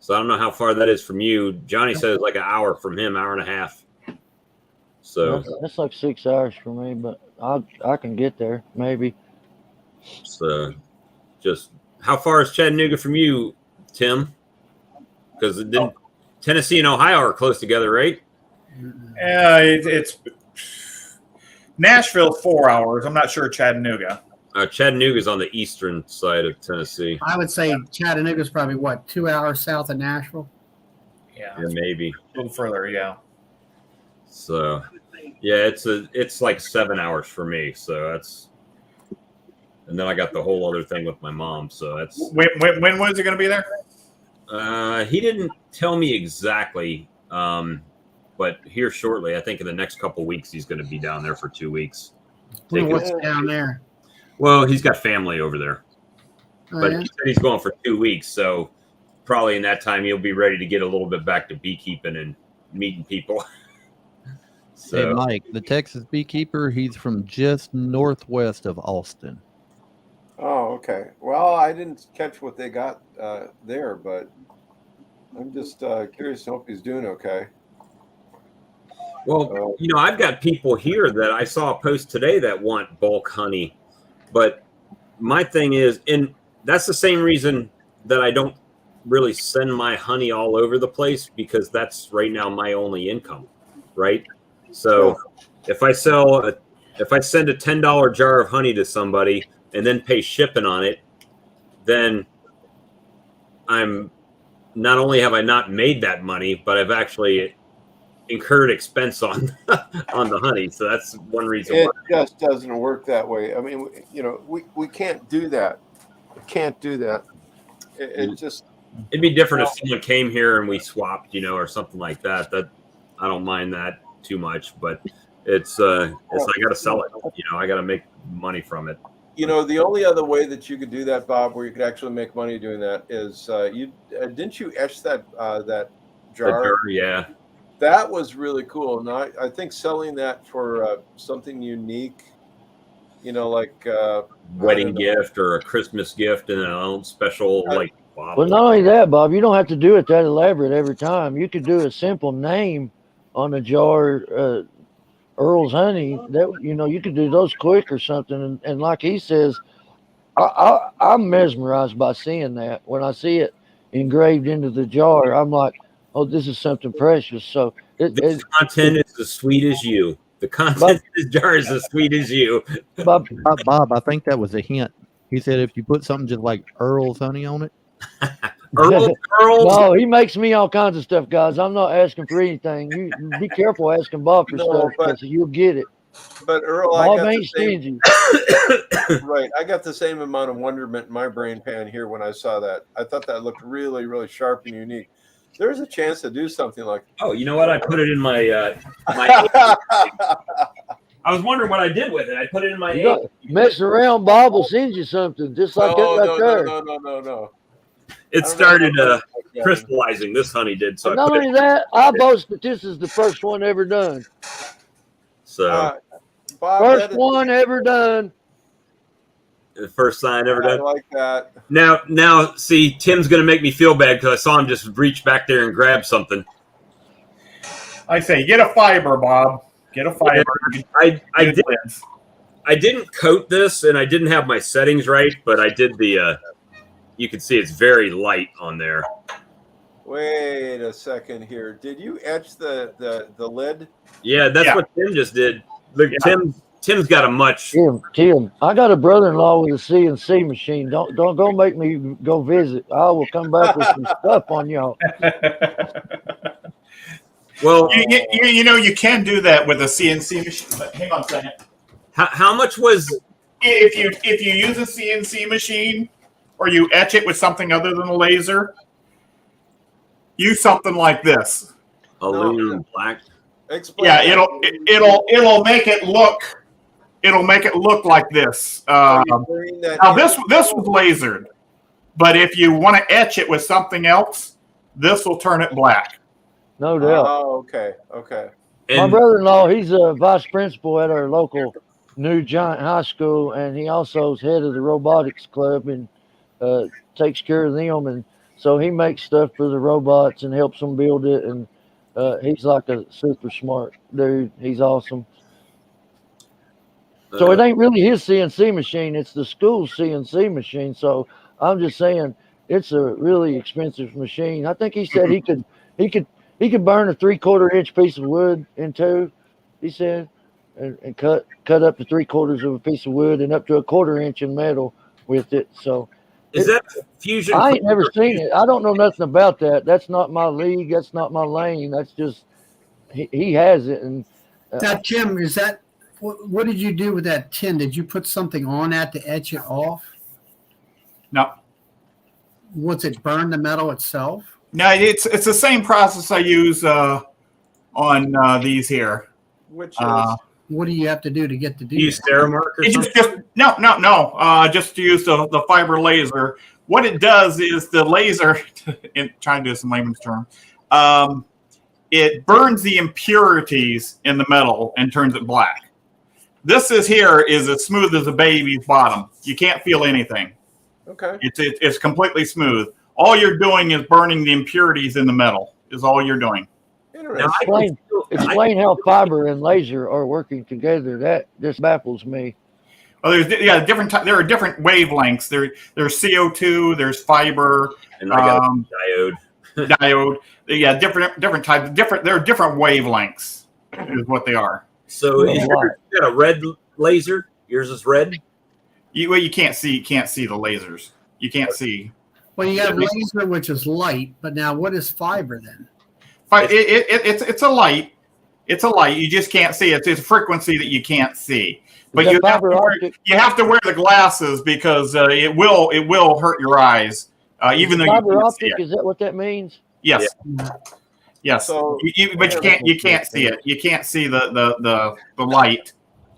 so I don't know how far that is from you. Johnny says like an hour from him, hour and a half. So that's like 6 hours for me, but I can get there maybe. So, just how far is Chattanooga from you, Tim? Because Tennessee and Ohio are close together, right? It's Nashville 4 hours. I'm not sure Chattanooga. Chattanooga's on the eastern side of Tennessee. I would say Chattanooga's probably 2 hours south of Nashville. Yeah, maybe a little further. Yeah. So, yeah, it's like 7 hours for me. So that's, and then I got the whole other thing with my mom. So that's when was it going to be there? He didn't tell me exactly, but here shortly. I think in the next couple weeks he's going to be down there for 2 weeks. What's down there? Well, he's got family over there, but yeah. he said he's going for 2 weeks. So probably in that time he'll be ready to get a little bit back to beekeeping and meeting people. So, hey, Mike, the Texas beekeeper, he's from just northwest of Austin. Oh, okay. Well, I didn't catch what they got there, but I'm just curious to know if he's doing okay. Well, I've got people here that I saw a post today that want bulk honey, but my thing is, and that's the same reason that I don't really send my honey all over the place, because that's right now my only income, right? So if I send a $10 jar of honey to somebody and then pay shipping on it, then I'm not only have I not made that money, but I've actually incurred expense on on the honey. So that's one reason it why. Just doesn't work that way. I mean, we can't do that. We can't do that. It just, It'd be different if someone came here and we swapped, or something like that. That I don't mind that too much, but it's I got to sell it. I got to make money from it. The only other way that you could do that, Bob, where you could actually make money doing that is didn't you etch that jar? Yeah. That was really cool. And I think selling that for something unique, like wedding gift or a Christmas gift and a special like bottle. Well, not only that, Bob, you don't have to do it that elaborate every time. You could do a simple name on a jar, Earl's Honey. That you could do those quick or something. And like he says, I'm mesmerized by seeing that. When I see it engraved into the jar, I'm like, oh, this is something precious. So this content is as sweet as you. The content of this jar is as sweet as you. Bob, I think that was a hint. He said if you put something just like Earl's Honey on it. Earl's. No, he makes me all kinds of stuff, guys. I'm not asking for anything. You be careful asking Bob for stuff because you'll get it. But Earl, Bob ain't stingy. Right, I got the same amount of wonderment in my brain pan here when I saw that. I thought that looked really, really sharp and unique. There's a chance to do something like. Oh, you know what? I put it in my. I was wondering what I did with it. I put it in my. Mess around, Bob will send you something just like that right there. No. It started crystallizing. This honey did. So not only that, I boast that this is the first one ever done. So, Bob, first one ever done. The first sign ever done. I like that. Now, see, Tim's going to make me feel bad because I saw him just reach back there and grab something. I say, get a fiber, Bob. Get a fiber. Yeah, I didn't coat this, and I didn't have my settings right, but I did the. You can see it's very light on there. Wait a second here. Did you etch the lid? Yeah, that's what Tim just did. Look, Tim's got a much. Tim, I got a brother-in-law with a CNC machine. Don't go make me go visit. I will come back with some stuff on y'all. Well, you can do that with a CNC machine. But hang on a second. How much was if you use a CNC machine or you etch it with something other than a laser? Use something like this. Aluminum black. Explain it'll make it look. It'll make it look like this. Now this was lasered, but if you want to etch it with something else, this will turn it black. No doubt. Oh, okay. My brother-in-law, he's a vice principal at our local New Giant High School, and he also is head of the robotics club and takes care of them. And so he makes stuff for the robots and helps them build it. And he's like a super smart dude. He's awesome. So it ain't really his CNC machine; it's the school's CNC machine. So I'm just saying, it's a really expensive machine. I think he said he could burn a 3/4 inch piece of wood in two. He said, and cut up to 3/4 of a piece of wood and up to a 1/4 inch in metal with it. So is that fusion? I ain't never seen it. I don't know nothing about that. That's not my league. That's not my lane. That's just he has it. And that Jim, is that what did you do with that tin? Did you put something on that to etch it off? No. Was it burn the metal itself? No, it's the same process I use on these here. Which is what do you have to do to get to do? Use Theramark or something? No. Just to use the fiber laser. What it does is the laser, trying to do some layman's term, it burns the impurities in the metal and turns it black. This is as smooth as a baby's bottom. You can't feel anything. Okay. It's completely smooth. All you're doing is burning the impurities in the metal. Is all you're doing. Explain how fiber and laser are working together. That just baffles me. Well, there are different wavelengths. There's CO2. There's fiber. And I got a diode. Yeah, different types. There are different wavelengths. Is what they are. So is yours got a red laser? Yours is red. You can't see the lasers. You can't see. Well, you have laser, which is light, but now what is fiber then? It's a light. It's a light. You just can't see it. It's a frequency that you can't see. But you have to wear the glasses because it will hurt your eyes even though you Fiber can't see optic, it. is that what that means? Yes. Yes. So- But you can't see it. You can't see the light.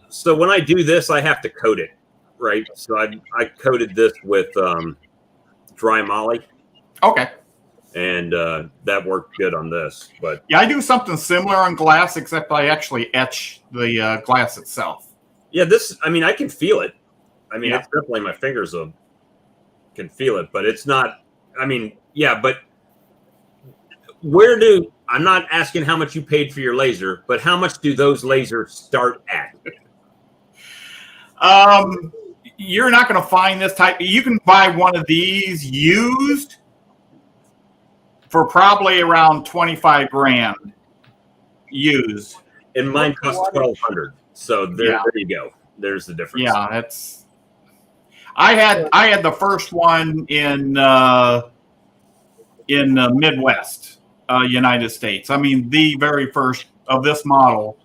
So when I do this, I have to coat it, right? So I coated this with dry molly, Okay. and that worked good on this. But Yeah, I do something similar on glass, except I actually etch the glass itself. yeah, this, I mean, I can feel it. I mean, Yeah. it's definitely my fingers can feel it, but it's not, I mean, yeah, but I'm not asking how much you paid for your laser, but how much do those lasers start at? You're not going to find this type. You can buy one of these used for probably around 25 grand used. And mine costs $1,200. So there you go. There's the difference. Yeah, that's. I had the first one in the Midwest, United States. I mean, the very first of this model.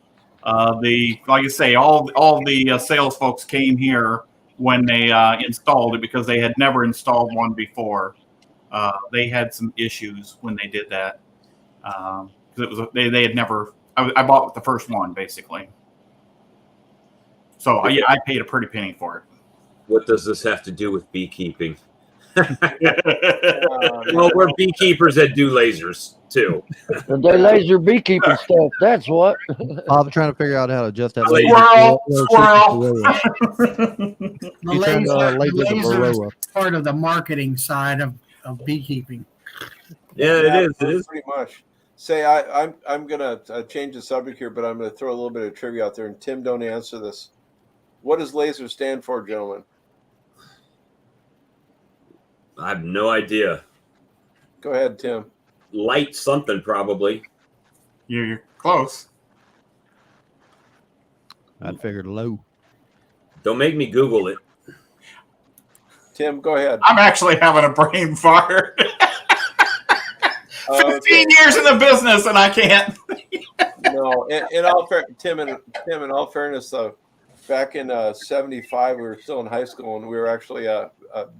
Like I say, all the sales folks came here when they installed it because they had never installed one before. They had some issues when they did that because it was they had never. I bought the first one basically, so I paid a pretty penny for it. What does this have to do with beekeeping? Well, we're beekeepers that do lasers too. And they laser beekeeping stuff. That's what. I'm trying to figure out how to adjust that. Squirrel. The He's trying to laser the laser is Varroa. part of the marketing side of beekeeping. Yeah, it is. Pretty much. Say, I'm gonna change the subject here, but I'm gonna throw a little bit of trivia out there. And Tim, don't answer this. What does laser stand for, gentlemen? I have no idea. Go ahead, Tim. Light something probably. You're close. I figured low. Don't make me Google it. Tim, go ahead. I'm actually having a brain fart. 15 years in the business and I can't. No, in all Tim, in all fairness, though, back in '75, we were still in high school, and we were actually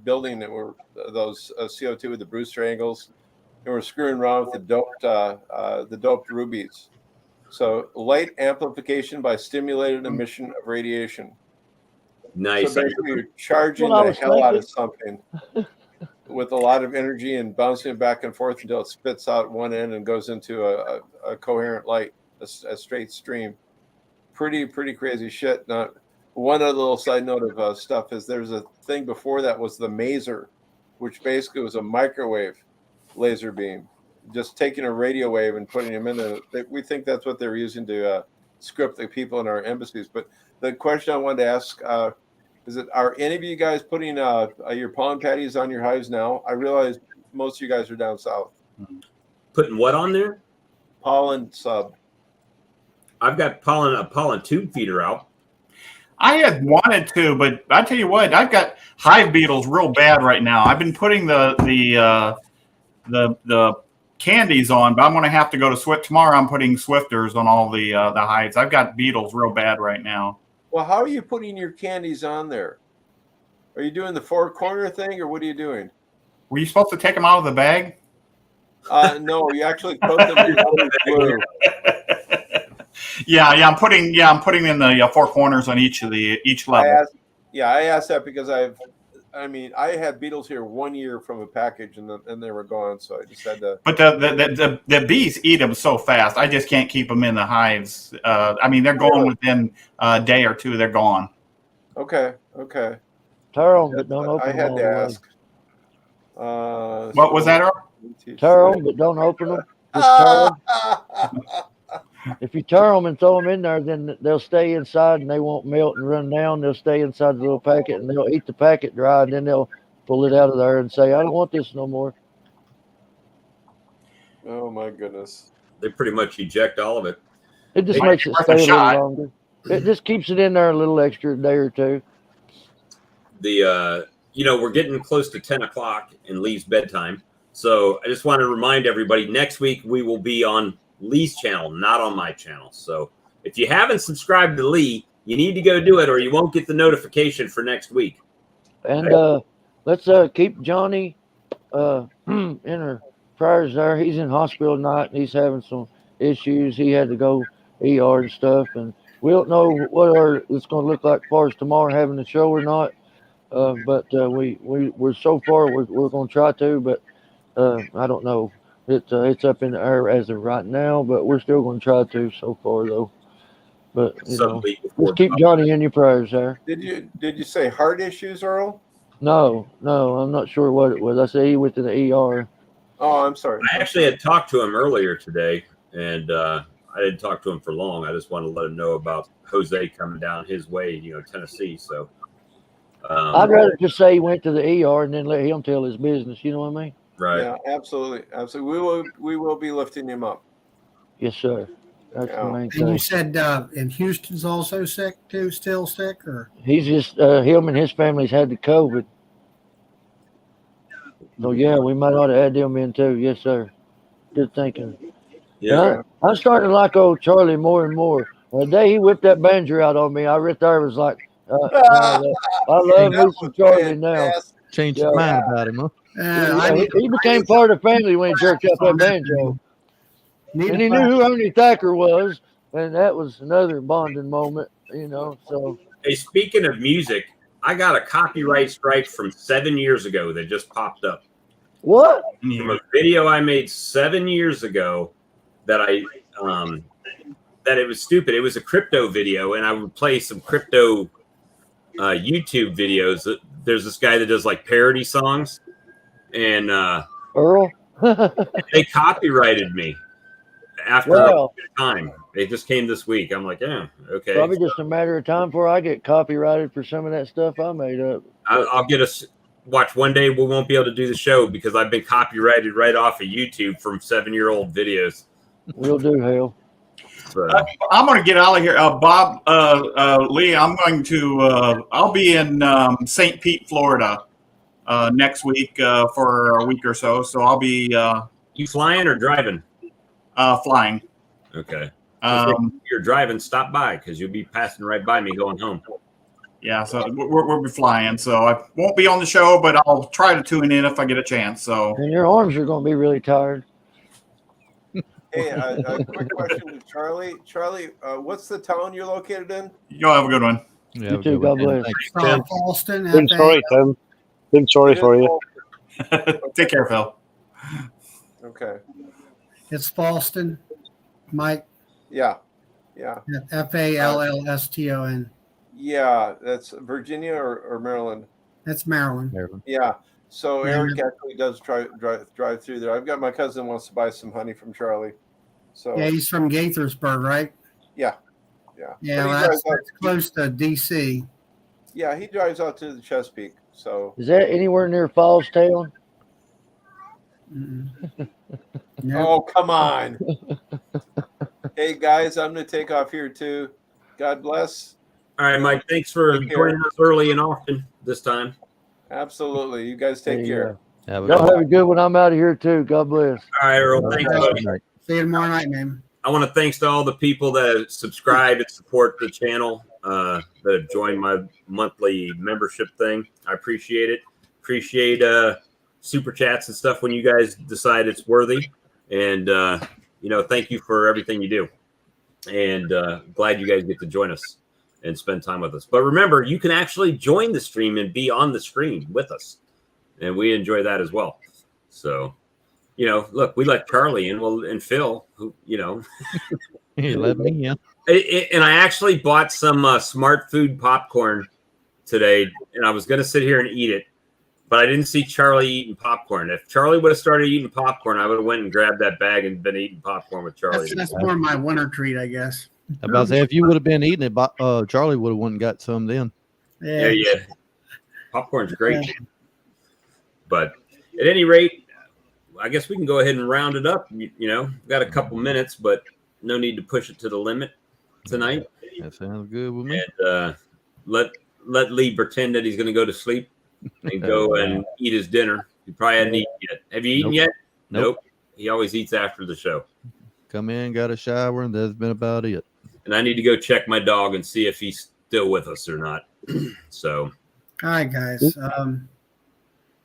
building that were those CO2 with the Bruce triangles, and we're screwing around with the doped rubies. So light amplification by stimulated emission of radiation. Nice. So basically, you're charging Well, I the was hell out of thinking. something with a lot of energy and bouncing it back and forth until it spits out one end and goes into a coherent light, a straight stream. Pretty crazy shit. Now, one other little side note of stuff is there's a thing before that was the maser, which basically was a microwave laser beam, just taking a radio wave and putting them in there. We think that's what they were using to script the people in our embassies. But the question I wanted to ask is that are any of you guys putting your pollen patties on your hives now? I realize most of you guys are down south. Putting what on there? Pollen sub. I've got a pollen tube feeder out. I had wanted to, but I tell you what, I've got hive beetles real bad right now. I've been putting the candies on, but I'm going to have to go to Swift tomorrow. I'm putting Swifters on all the hives. I've got beetles real bad right now. Well, how are you putting your candies on there? Are you doing the four corner thing, or what are you doing? Were you supposed to take them out of the bag? No, you actually coat them in glue. Yeah, I'm putting in the four corners on each level. I asked that because I had beetles here 1 year from a package, and they were gone, so I just had to. But the bees eat them so fast. I just can't keep them in the hives. They're going within a day or two. They're gone. Okay. Turn them, but don't open I them. had all to the way. ask. What was that, Earl? Turn them, but don't open them. Just turn them. If you turn them and throw them in there, then they'll stay inside and they won't melt and run down. They'll stay inside the little packet and they'll eat the packet dry, and then they'll pull it out of there and say, I don't want this no more. Oh, my goodness. They pretty much eject all of it. It just Might makes be it worth stay a a little shot. longer. It just keeps it in there a little extra day or two. We're getting close to 10 o'clock in Lee's bedtime. So I just want to remind everybody, next week we will be on Lee's channel, not on my channel. So if you haven't subscribed to Lee, you need to go do it or you won't get the notification for next week. And let's keep Johnny in her prayers there. He's in hospital tonight, and he's having some issues. He had to go ER and stuff, and we don't know what it's going to look like as far as tomorrow having the show or not. But we're so far we're going to try to, but I don't know. It's up in the air as of right now, but we're still going to try to so far though. But Some week before just keep Johnny in your prayers there. Did you say heart issues, Earl? No, I'm not sure what it was. I say he went to the ER. Oh, I'm sorry. I actually had talked to him earlier today, and I didn't talk to him for long. I just wanted to let him know about Jose coming down his way, Tennessee. So I'd rather just say he went to the ER and then let him tell his business. You know what I mean? right. Yeah, absolutely. We will be lifting him up. Yes, sir. That's the main And thing. you said and Houston's also sick too, still sick, or He's just him and his family's had the COVID. So yeah, we might ought to add them in too. Yes, sir. Good thinking. Yeah. I'm starting to like old Charlie more and more. The day he whipped that banjo out on me, I right there was like, I love me some Charlie now. Changed your mind about him, huh? He became part of the family when he jerked up that banjo. And he knew who Ernie Thacker was, and that was another bonding moment, So Hey, speaking of music, I got a copyright strike from 7 years ago that just popped up. what? From a video I made 7 years ago that that it was stupid. It was a crypto video, and I would play some crypto YouTube videos. There's this guy that does like parody songs, and Earl? they copyrighted me after a time. It just came this week. I'm like, yeah, okay. Probably just a matter of time before I get copyrighted for some of that stuff I made up. I'll get us. Watch, one day we won't be able to do the show because I've been copyrighted right off of YouTube from 7-year-old videos. We'll do, hell. So, I'm going to get out of here. Bob, Lee, I'll be in St. Pete, Florida next week for a week or so. So I'll be you flying or driving? Flying. Okay. If you're driving, stop by because you'll be passing right by me going home. Yeah, so we'll be flying. So I won't be on the show, but I'll try to tune in if I get a chance. So. And your arms are going to be really tired. Hey, a quick question with Charlie. Charlie, what's the town you're located in? You'll have a good one. Yeah, You too. God bless. Falston. Feel sorry, Tim. Feel sorry for you. Take care, Phil. Okay. It's Falston, Mike. Yeah. Fallston. Yeah, that's Virginia or Maryland. That's Maryland. Yeah. So Eric actually does drive through there. I've got my cousin wants to buy some honey from Charlie. So Yeah, he's from Gaithersburg, right? Yeah. Yeah, But he well, drives out- that's close to DC. Yeah, he drives out to the Chesapeake. So Is that anywhere near Fallstown? Oh, come on. Hey guys, I'm gonna take off here too. God bless. All right, Mike. Thanks for joining us early and often this time. Absolutely. You guys take care. Y'all have a good one. I'm out of here too. God bless. All right, Earl. Thanks, buddy. See you tomorrow night, man. I want to thanks to all the people that subscribe and support the channel, that have joined my monthly membership thing. I appreciate it. Appreciate super chats and stuff when you guys decide it's worthy. And thank you for everything you do. And glad you guys get to join us and spend time with us. But remember, you can actually join the stream and be on the screen with us. And we enjoy that as well. So, look, we let Charlie in, and Phil, who, He let me in. And I actually bought some Smart Food popcorn today, and I was going to sit here and eat it, but I didn't see Charlie eating popcorn. If Charlie would have started eating popcorn, I would have went and grabbed that bag and been eating popcorn with Charlie. That's more my winter treat, I guess. I'm about to say, if you would have been eating it, Charlie would have went and got some then. Yeah. Popcorn's great. Yeah. But at any rate, I guess we can go ahead and round it up. We've got a couple minutes, but no need to push it to the limit tonight. That sounds good with me. And let Lee pretend that he's going to go to sleep and go and eat his dinner. He probably hadn't eaten yet. Have you eaten yet? Nope. He always eats after the show. Come in, got a shower, and that's been about it. And I need to go check my dog and see if he's still with us or not. So, all right, guys.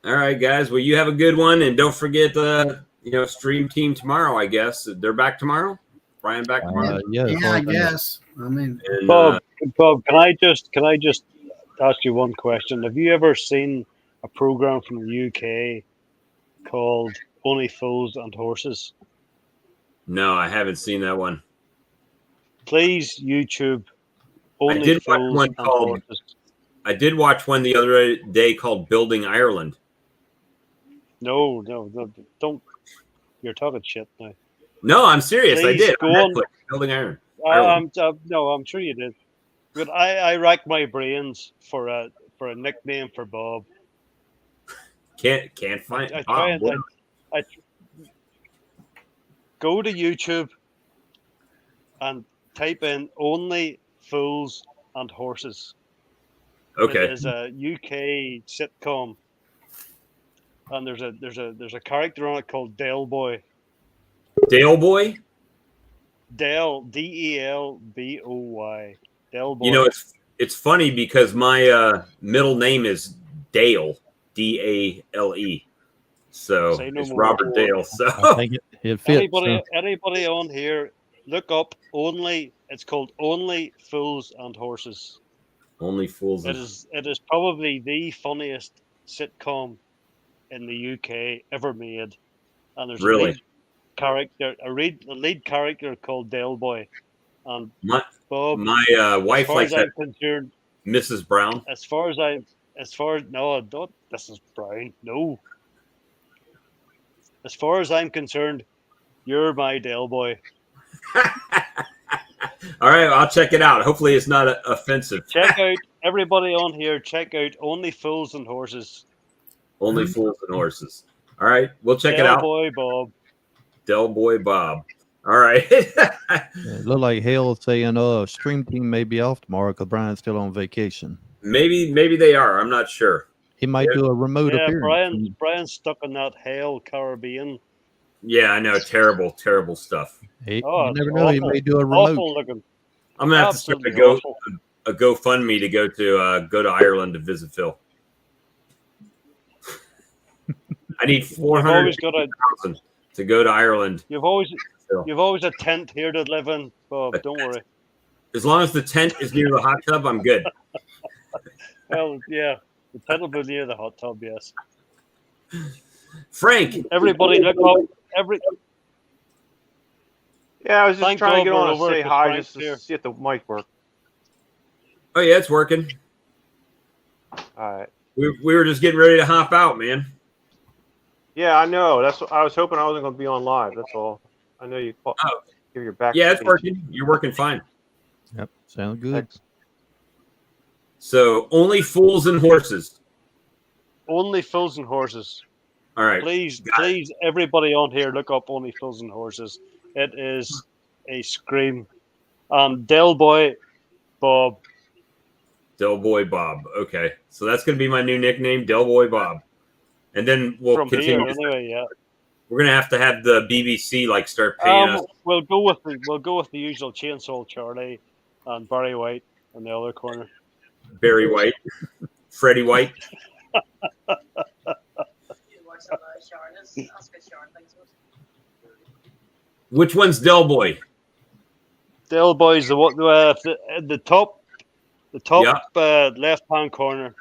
All right, guys. Well, you have a good one, and don't forget the stream team tomorrow. I guess they're back tomorrow. Brian back tomorrow. Yeah, as Yeah, far I as know. guess. I mean, And, Bob, can I just ask you one question? Have you ever seen a program from the UK called Only Fools and Horses? no, I haven't seen that one. Please YouTube I Only did watch Fools one and called. Horses. I did watch one the other day called "Building Ireland." No, don't. You're talking shit now. No, I'm serious. I Please did. go On on. Netflix, Building Ireland. No, I'm sure you did. But I racked my brains for a nickname for Bob. Can't find. I try and I go to YouTube and type in Only Fools and Horses. Okay. It is a UK sitcom, and there's a character on it called Dale Boy. Dale Boy. Dale, Delboy. Dale Boy. It's funny because my middle name is Dale, Dale. So Say no it's more. Robert Dale. So I think it fits. Anybody on here, look up it's called Only Fools and Horses. Only Fools. It is probably the funniest sitcom in the UK ever made. And there's Really? a lead character called Dale Boy. And Bob, my wife likes that. I'm concerned, Mrs. Brown. No, don't. This is Brown. No. As far as I'm concerned, you're my Dale Boy. All right, I'll check it out. Hopefully, it's not offensive. Check out everybody on here. Check out Only Fools and Horses. Only Fools and Horses. All right, we'll check Del it out. Boy Bob. Del Boy Bob. All right. It looked like hell saying stream team may be off tomorrow because Brian's still on vacation. Maybe they are. I'm not sure. He might do a remote appearance. Brian's stuck in that hell Caribbean. Yeah, I know. Terrible stuff. You never know. He may do a remote. I'm gonna have to start a GoFundMe to go to Ireland to visit Phil. I need 400,000 to go to Ireland. You've always a tent here to live in, Bob. Don't worry. As long as the tent is near the hot tub, I'm good. Well, yeah, the tent will be near the hot tub. Yes. Frank. Everybody, look up. Yeah, I was just trying to get on and say hi just to see if the mic worked. Oh yeah, it's working. All right. We were just getting ready to hop out, man. Yeah, I know. That's what I was hoping I wasn't going to be on live. That's all. I know you give your back. Yeah, it's working. You're working fine. Yep, sounds good. Thanks. So only Fools and Horses. Only Fools and Horses. All right. Please, everybody on here, look up Only Fools and Horses. It is a scream. Del Boy Bob. Del Boy Bob. Okay, so that's going to be my new nickname, Del Boy Bob. And then we'll continue. Anyway, yeah. We're going to have the BBC start paying us. We'll go with the usual Chainsaw Charlie and Barry White in the other corner. Barry White, Freddie White. Which one's Del Boy? Del Boy's the top left hand corner.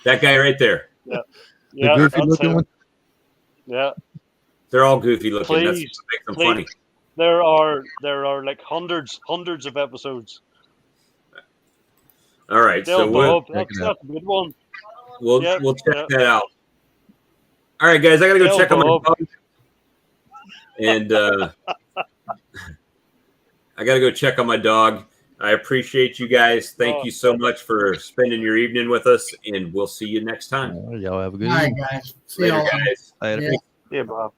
That guy right there. Yeah. The goofy looking one. Yeah. They're all goofy looking. Please, that's what makes them funny. There are like hundreds of episodes. All right, Del so Bob, that's a good one. We'll check that out. All right, guys, I gotta go Del check on my Bob. dog, and I gotta go check on my dog. I appreciate you guys. Thank you so much for spending your evening with us, and we'll see you next time. Y'all have a good All right, evening. guys. See Later, y'all. guys. Later. Yeah. Yeah, Bob.